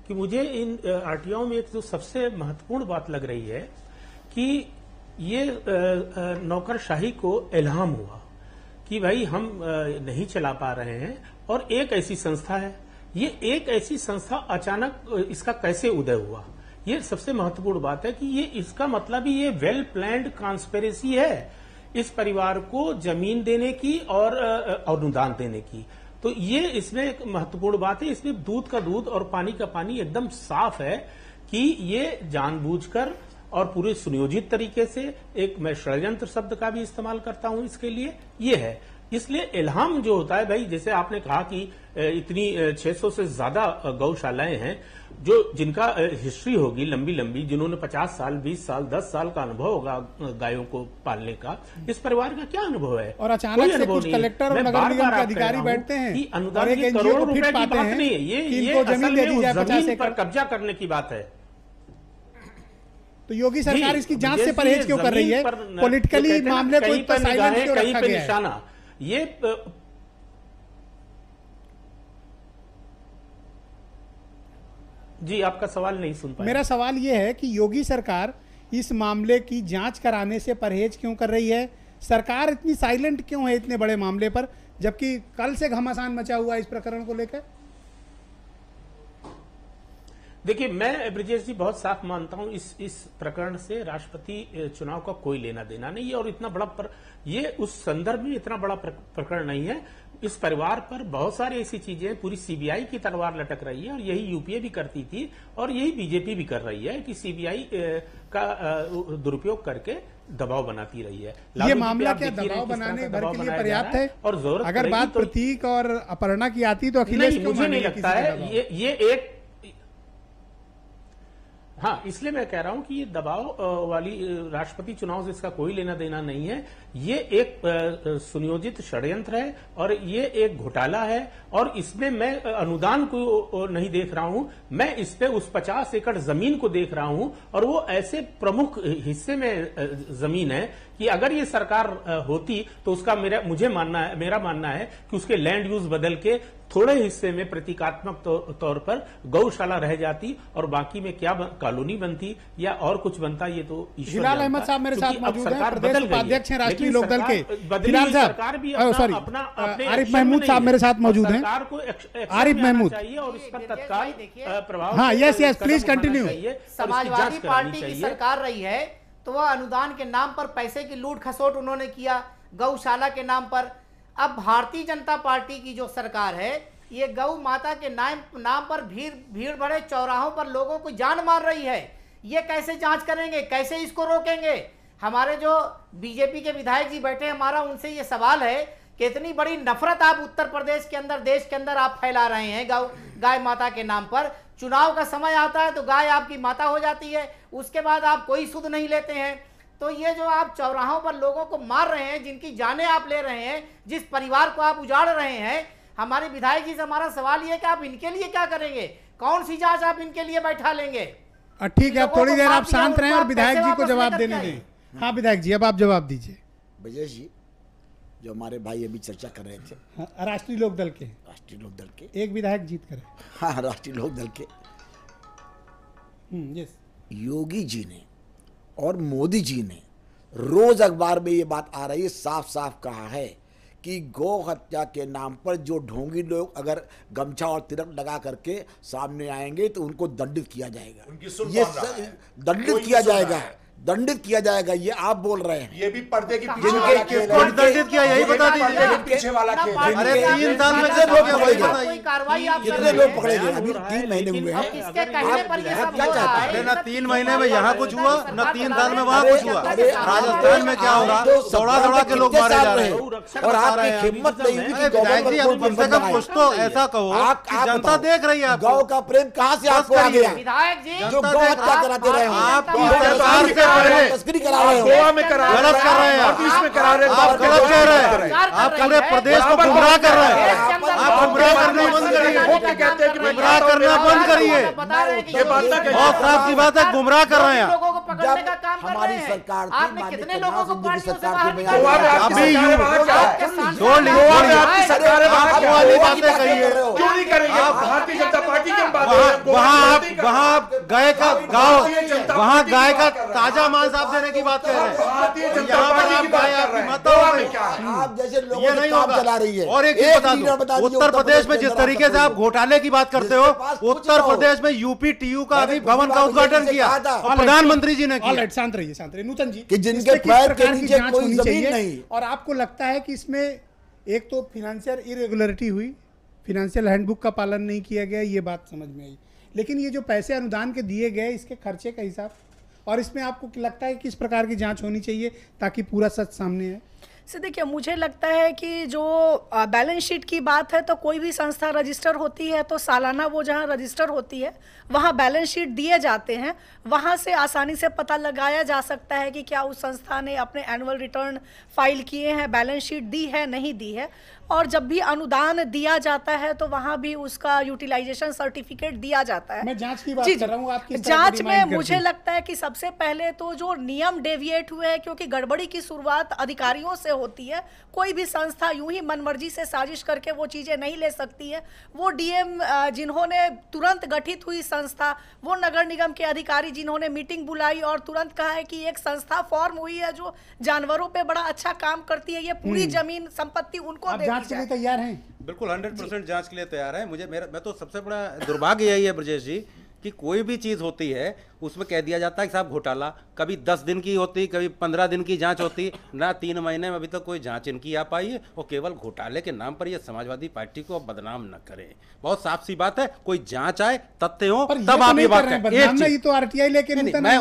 Speaker 9: कि मुझे इन आरटीआई में एक जो सबसे महत्वपूर्ण बात लग रही है कि ये नौकरशाही को इल्हाम हुआ कि भाई हम नहीं चला पा रहे हैं और एक ऐसी संस्था है, ये एक ऐसी संस्था अचानक इसका कैसे उदय हुआ, ये सबसे महत्वपूर्ण बात है कि ये इसका मतलब ही ये वेल प्लान्ड कॉन्स्पिरेसी है इस परिवार को जमीन देने की और अनुदान देने की। तो ये इसमें एक महत्वपूर्ण बात है। इसमें दूध का दूध और पानी का पानी एकदम साफ है कि ये जानबूझकर और पूरे सुनियोजित तरीके से, एक मैं षड्यंत्र शब्द का भी इस्तेमाल करता हूं इसके लिए, ये है। इसलिए इल्हाम जो होता है भाई, जैसे आपने कहा कि इतनी 600 से ज्यादा गौशालाएं हैं जो जिनका हिस्ट्री होगी लंबी लंबी, जिन्होंने 50 साल 20 साल 10 साल का अनुभव होगा गायों को पालने का, इस परिवार का क्या अनुभव है?
Speaker 2: और अचानक से कुछ कलेक्टर और नगर निगम के अधिकारी बैठते हैं
Speaker 9: कि अनुदान
Speaker 2: और
Speaker 9: की करोड़ों रुपए की बात नहीं है, ये
Speaker 2: जमीन दे दी जाए 50
Speaker 9: पर कब्जा करने की बात है।
Speaker 2: तो योगी सरकार इसकी जांच से परहेज क्यों कर रही है? पॉलिटिकली मामले को इतना साइलेंट क्यों रखा गया है?
Speaker 9: ये जी आपका सवाल नहीं सुन पाया।
Speaker 2: मेरा सवाल यह है कि योगी सरकार इस मामले की जांच कराने से परहेज क्यों कर रही है? सरकार इतनी साइलेंट क्यों है इतने बड़े मामले पर, जबकि कल से घमासान मचा हुआ है इस प्रकरण को लेकर?
Speaker 9: देखिए, मैं ब्रिजेश जी बहुत साफ मानता हूं इस प्रकरण से राष्ट्रपति चुनाव का कोई लेना देना नहीं है, और इतना बड़ा ये उस संदर्भ में इतना बड़ा प्रकरण नहीं है। इस परिवार पर बहुत सारी ऐसी चीजें, पूरी सीबीआई की तलवार लटक रही है, और यही यूपीए भी करती थी और यही बीजेपी भी कर रही है कि सीबीआई का दुरुपयोग करके दबाव बनाती रही है।
Speaker 2: ये मामला क्या दबाव बनाने भर के लिए पर्याप्त है?
Speaker 9: और जरूरत
Speaker 2: अगर बात प्रतीक और अपर्णा की आती तो अखिलेश
Speaker 9: मुझे नहीं लगता है ये एक, हाँ, इसलिए मैं कह रहा हूं कि ये दबाव वाली राष्ट्रपति चुनाव से इसका कोई लेना देना नहीं है। ये एक सुनियोजित षड्यंत्र है और ये एक घोटाला है, और इसमें मैं अनुदान को नहीं देख रहा हूं, मैं इस पे उस 50 एकड़ जमीन को देख रहा हूं, और वो ऐसे प्रमुख हिस्से में जमीन है कि अगर ये सरकार होती तो उसका मेरा मानना है कि उसके लैंड यूज बदल के थोड़े हिस्से में प्रतीकात्मक तौर पर गौशाला रह जाती और बाकी में क्या कॉलोनी बनती या और कुछ बनता, ये तो
Speaker 2: हिलाल अहमद साहब मेरे साथ मौजूद हैं, प्रदेश उपाध्यक्ष हैं राष्ट्रीय लोकदल के। हिलाल साहब, सॉरी, आरिफ महमूद साहब मेरे साथ मौजूद हैं। आरिफ महमूद
Speaker 9: चाहिए और इसका तत्काल प्रभाव।
Speaker 2: हाँ, yes yes, please continue.
Speaker 10: Samajwadi party की सरकार रही है तो वह अनुदान के नाम पर पैसे की लूट खसोट उन्होंने किया, गौशाला के नाम पर। अब भारतीय जनता पार्टी की जो सरकार है, ये गौ माता के नाम पर भीड़ भरे चौराहों पर लोगों को जान मार रही है। ये कैसे जांच करेंगे, कैसे इसको रोकेंगे? हमारे जो बीजेपी के विधायक जी बैठे हैं, हमारा उनसे ये सवाल है कि इतनी बड़ी नफरत आप उत्तर प्रदेश के अंदर, देश के अंदर आप फैला रहे हैं गाय माता के नाम पर। चुनाव का समय आता है तो गाय आपकी माता हो जाती है, उसके बाद आप कोई सुध नहीं लेते हैं। तो ये जो आप चौराहों पर लोगों को मार रहे हैं, जिनकी जानें आप ले रहे हैं, जिस परिवार को आप उजाड़ रहे हैं, हमारे विधायक जी से हमारा सवाल ये है कि आप इनके लिए क्या करेंगे? कौन सी जांच आप इनके लिए बैठा लेंगे?
Speaker 2: ठीक है, अब थोड़ी देर आप शांत रहें और विधायक जी को जवाब देने दें। हाँ विधायक जी, अब आप जवाब दीजिए।
Speaker 6: ब्रजेश जी, जो हमारे भाई अभी चर्चा कर रहे थे,
Speaker 2: राष्ट्रीय लोकदल के एक विधायक जीत कर,
Speaker 6: हाँ, राष्ट्रीय लोकदल के योगी जी ने और मोदी जी ने रोज अखबार में ये बात आ रही है, साफ साफ कहा है कि गौ हत्या के नाम पर जो ढोंगी लोग अगर गमछा और तिलक लगा करके सामने आएंगे तो उनको दंडित किया जाएगा। ये दंडित किया जाएगा, दंडित किया जाएगा, ये आप बोल रहे हैं।
Speaker 8: ये भी पर्दे के
Speaker 12: पीछे किसको दंडित किया यही बता दीजिए।
Speaker 8: पीछे वाला
Speaker 12: अरे 3 साल में कितने लोग पकड़े,
Speaker 6: कितने लोग पकड़े गए? अभी 3 महीने हुए हैं।
Speaker 12: क्या चाहते हैं? ना 3 महीने में यहाँ कुछ हुआ, ना 3 साल में वहाँ कुछ हुआ। राजस्थान में क्या हो रहा, दौड़ा के लोग मारे जा रहे हैं
Speaker 6: और आपकी हिम्मत नहीं हुई कि
Speaker 12: कम से कम कुछ तो ऐसा कहो कि जनता देख रही है।
Speaker 6: गौ का प्रेम कहाँ से आपको आ गया? जो गौ हत्या कराते रहे
Speaker 12: आप
Speaker 6: तस्करी करा रहे हो,
Speaker 12: गोवा में करा गलत कर रहे हैं, इसमें करा रहे हैं, आप गलत कह रहे हैं, आप पूरे प्रदेश को गुमराह कर रहे हैं। आप गुमराह करना बंद करिए, गुमराह करना बंद करिए। ये बहुत साफ सी बात है, गुमराह कर रहे हैं।
Speaker 6: हमारी सरकार थी,
Speaker 10: कितने लोगों को पार्टियों से बाहर
Speaker 12: अभी वाली बातें कहिए,
Speaker 8: क्यों नहीं करेंगे? आप भारतीय जनता पार्टी की बात
Speaker 12: वहाँ गाय का गाँव, वहाँ गाय का ताजा मांस आप देने की बात कर रहे हैं।
Speaker 8: भारतीय जनता पार्टी की बात कर रहे हैं।
Speaker 6: आप जैसे लोगों
Speaker 12: ये नहीं होगा।
Speaker 6: चला रही है।
Speaker 12: और एक चीज बता दूं, उत्तर प्रदेश में जिस तरीके से आप घोटाले की बात करते हो, उत्तर प्रदेश में यूपी टीयू का अभी भवन का उद्घाटन किया और प्रधानमंत्री जी ने किया।
Speaker 2: शांत रहिए, शांत रहिए। नूतन जी,
Speaker 6: कि जिनके पैर के नीचे कोई जमीन नहीं।
Speaker 2: और आपको लगता है कि इसमें एक तो फाइनेंशियल इरेगुलरिटी हुई, फाइनेंशियल हैंडबुक का पालन नहीं किया गया, ये बात समझ में आई, लेकिन ये जो पैसे अनुदान के दिए गए, इसके खर्चे का हिसाब, और इसमें आपको लगता है कि किस प्रकार की जांच होनी चाहिए ताकि पूरा सच सामने आए?
Speaker 7: से देखिए, मुझे लगता है कि जो बैलेंस शीट की बात है तो कोई भी संस्था रजिस्टर होती है तो सालाना वो जहां रजिस्टर होती है वहां बैलेंस शीट दिए जाते हैं। वहां से आसानी से पता लगाया जा सकता है कि क्या उस संस्था ने अपने एनुअल रिटर्न फाइल किए हैं, बैलेंस शीट दी है, नहीं दी है। और जब भी अनुदान दिया जाता है तो वहां भी उसका यूटिलाइजेशन सर्टिफिकेट दिया जाता है।
Speaker 2: मैं जांच की बात कर रहा हूं, आप किस तरह
Speaker 7: जांच
Speaker 2: की
Speaker 7: में
Speaker 2: डिमांड
Speaker 7: मुझे
Speaker 2: करती हैं?
Speaker 7: लगता है कि सबसे पहले तो जो नियम डेविएट हुए हैं, क्योंकि गड़बड़ी की शुरुआत अधिकारियों से होती है। कोई भी संस्था यूं ही मनमर्जी से साजिश करके वो चीजें नहीं ले सकती है। वो डीएम जिन्होंने तुरंत गठित हुई संस्था, वो नगर निगम के अधिकारी जिन्होंने मीटिंग बुलाई और तुरंत कहा है कि एक संस्था फॉर्म हुई है जो जानवरों पे बड़ा अच्छा काम करती है, ये पूरी जमीन संपत्ति उनको
Speaker 2: जांच के लिए तैयार हैं?
Speaker 5: बिल्कुल 100% जांच के लिए तैयार है। मैं तो सबसे बड़ा दुर्भाग्य यही है ब्रजेश जी कि कोई भी चीज़ होती है उसमें कह दिया जाता है कि साहब घोटाला, कभी 10 दिन की होती, कभी 15 दिन की जांच होती ना, 3 महीने में अभी तक कोई जांच इनकी आ पाई है। और केवल घोटाले के नाम पर ये समाजवादी पार्टी को बदनाम न करें। बहुत साफ सी बात है, कोई जांच आए, तत्य हो, तब आप ये बात करें।
Speaker 2: तो आरटीआई लेके
Speaker 5: मैं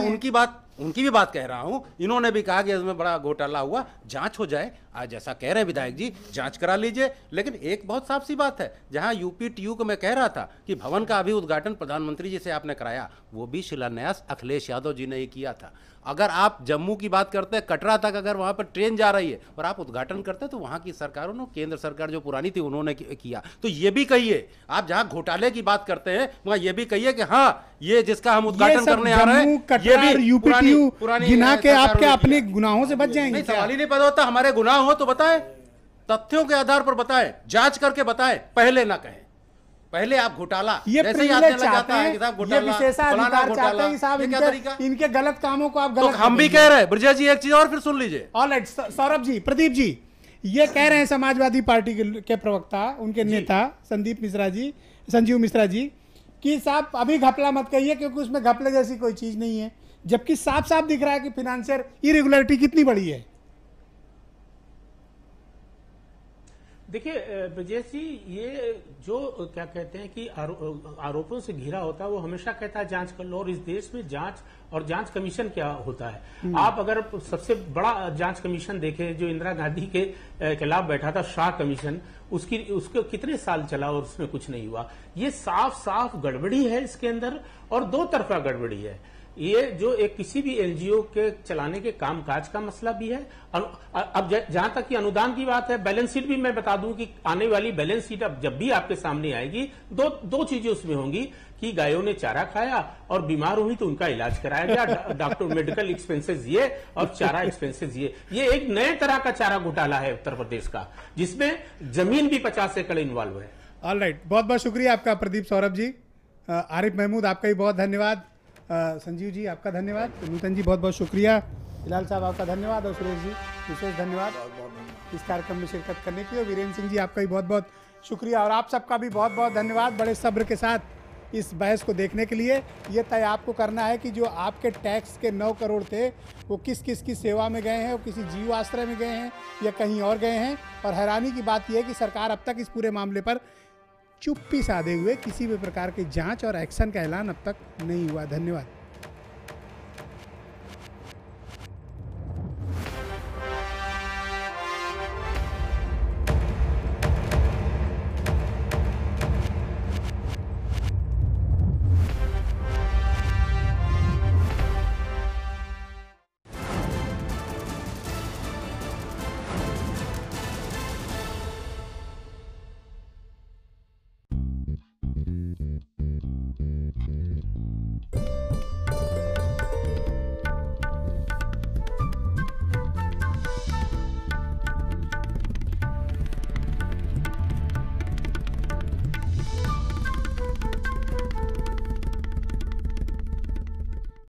Speaker 5: उनकी भी बात कह रहा हूं। इन्होंने भी कहा कि इसमें बड़ा घोटाला हुआ, जांच हो जाए। आज जैसा कह रहे हैं विधायक जी, जांच करा लीजिए। लेकिन एक बहुत साफ सी बात है, जहां यूपीटीयू को मैं कह रहा था कि भवन का अभी उद्घाटन प्रधानमंत्री जी से आपने कराया, वो भी शिलान्यास अखिलेश यादव जी ने ही किया था। अगर आप जम्मू की बात करते हैं, कटरा तक अगर वहां पर ट्रेन जा रही है और आप उद्घाटन करते हैं, तो वहां की सरकारों ने, केंद्र सरकार जो पुरानी थी उन्होंने किया। तो ये भी कहिए, आप जहां घोटाले की बात करते हैं वहां ये भी कहिए कि हाँ, ये जिसका हम उद्घाटन करने आ रहे हैं, ये भी
Speaker 2: यूपीटीयू गिना के आपके अपने गुनाहों से बच जाएंगे।
Speaker 5: सवाल ही नहीं पैदा होता। हमारे गुनाह हो तो बताएं, तथ्यों के आधार पर बताएं, जांच करके बताएं, पहले ना कहें। पहले आप घोटाला
Speaker 2: ये
Speaker 5: जैसे ही आने लग जाता है कि
Speaker 2: साहब घोटाला, ये विशेषाधिकार चाहते हैं साहब,
Speaker 5: ये क्या तरीका?
Speaker 2: इनके गलत कामों को आप
Speaker 5: तो
Speaker 2: गलत
Speaker 5: हम भी कह रहे हैं। ब्रजेश जी एक चीज और फिर सुन लीजिए।
Speaker 2: ऑलराइट, सौरभ जी, प्रदीप जी, ये कह रहे हैं समाजवादी पार्टी के प्रवक्ता, उनके नेता संजीव मिश्रा जी कि साहब अभी घपला मत कहिए क्योंकि उसमें घपले जैसी कोई चीज नहीं है, जबकि साफ साफ दिख रहा है कि फाइनेंशियल इरेगुलरिटी कितनी बड़ी है।
Speaker 9: देखिए ब्रजेश जी, ये जो क्या कहते हैं कि आरोपों से घिरा होता है, वो हमेशा कहता है जांच कर लो। और इस देश में जांच और जांच कमीशन क्या होता है? आप अगर सबसे बड़ा जांच कमीशन देखें जो इंदिरा गांधी के खिलाफ बैठा था, शाह कमीशन, उसको कितने साल चला और उसमें कुछ नहीं हुआ। ये साफ साफ गड़बड़ी है इसके अंदर, और दो तरफा गड़बड़ी है। ये जो एक किसी भी एनजीओ के चलाने के कामकाज का मसला भी है। अब जहां तक कि अनुदान की बात है, बैलेंस शीट भी मैं बता दूं कि आने वाली बैलेंस शीट अब जब भी आपके सामने आएगी, दो चीजें उसमें होंगी कि गायों ने चारा खाया और बीमार हुई तो उनका इलाज कराया गया, डॉक्टर मेडिकल एक्सपेंसेस ये और चारा एक्सपेंसेस ये एक नए तरह का चारा घोटाला है उत्तर प्रदेश का, जिसमें जमीन भी 50 एकड़ इन्वॉल्व है।
Speaker 2: ऑलराइट, बहुत बहुत शुक्रिया आपका प्रदीप, सौरभ जी, आरिफ महमूद आपका भी बहुत धन्यवाद, संजीव जी आपका धन्यवाद, नूतन जी बहुत बहुत शुक्रिया, हिलाल साहब आपका धन्यवाद, और सुरेश जी विशेष धन्यवाद इस कार्यक्रम में शिरकत करने के लिए। वीरेंद्र सिंह जी आपका भी बहुत बहुत शुक्रिया, और आप सबका भी बहुत बहुत धन्यवाद बड़े सब्र के साथ इस बहस को देखने के लिए। ये तय आपको करना है कि जो आपके टैक्स के 9 करोड़ थे वो किस किस की सेवा में गए हैं, वो किसी जीव आश्रय में गए हैं या कहीं और गए हैं। और हैरानी की बात यह है कि सरकार अब तक इस पूरे मामले पर चुप्पी साधे हुए किसी भी प्रकार की जांच और एक्शन का ऐलान अब तक नहीं हुआ। धन्यवाद।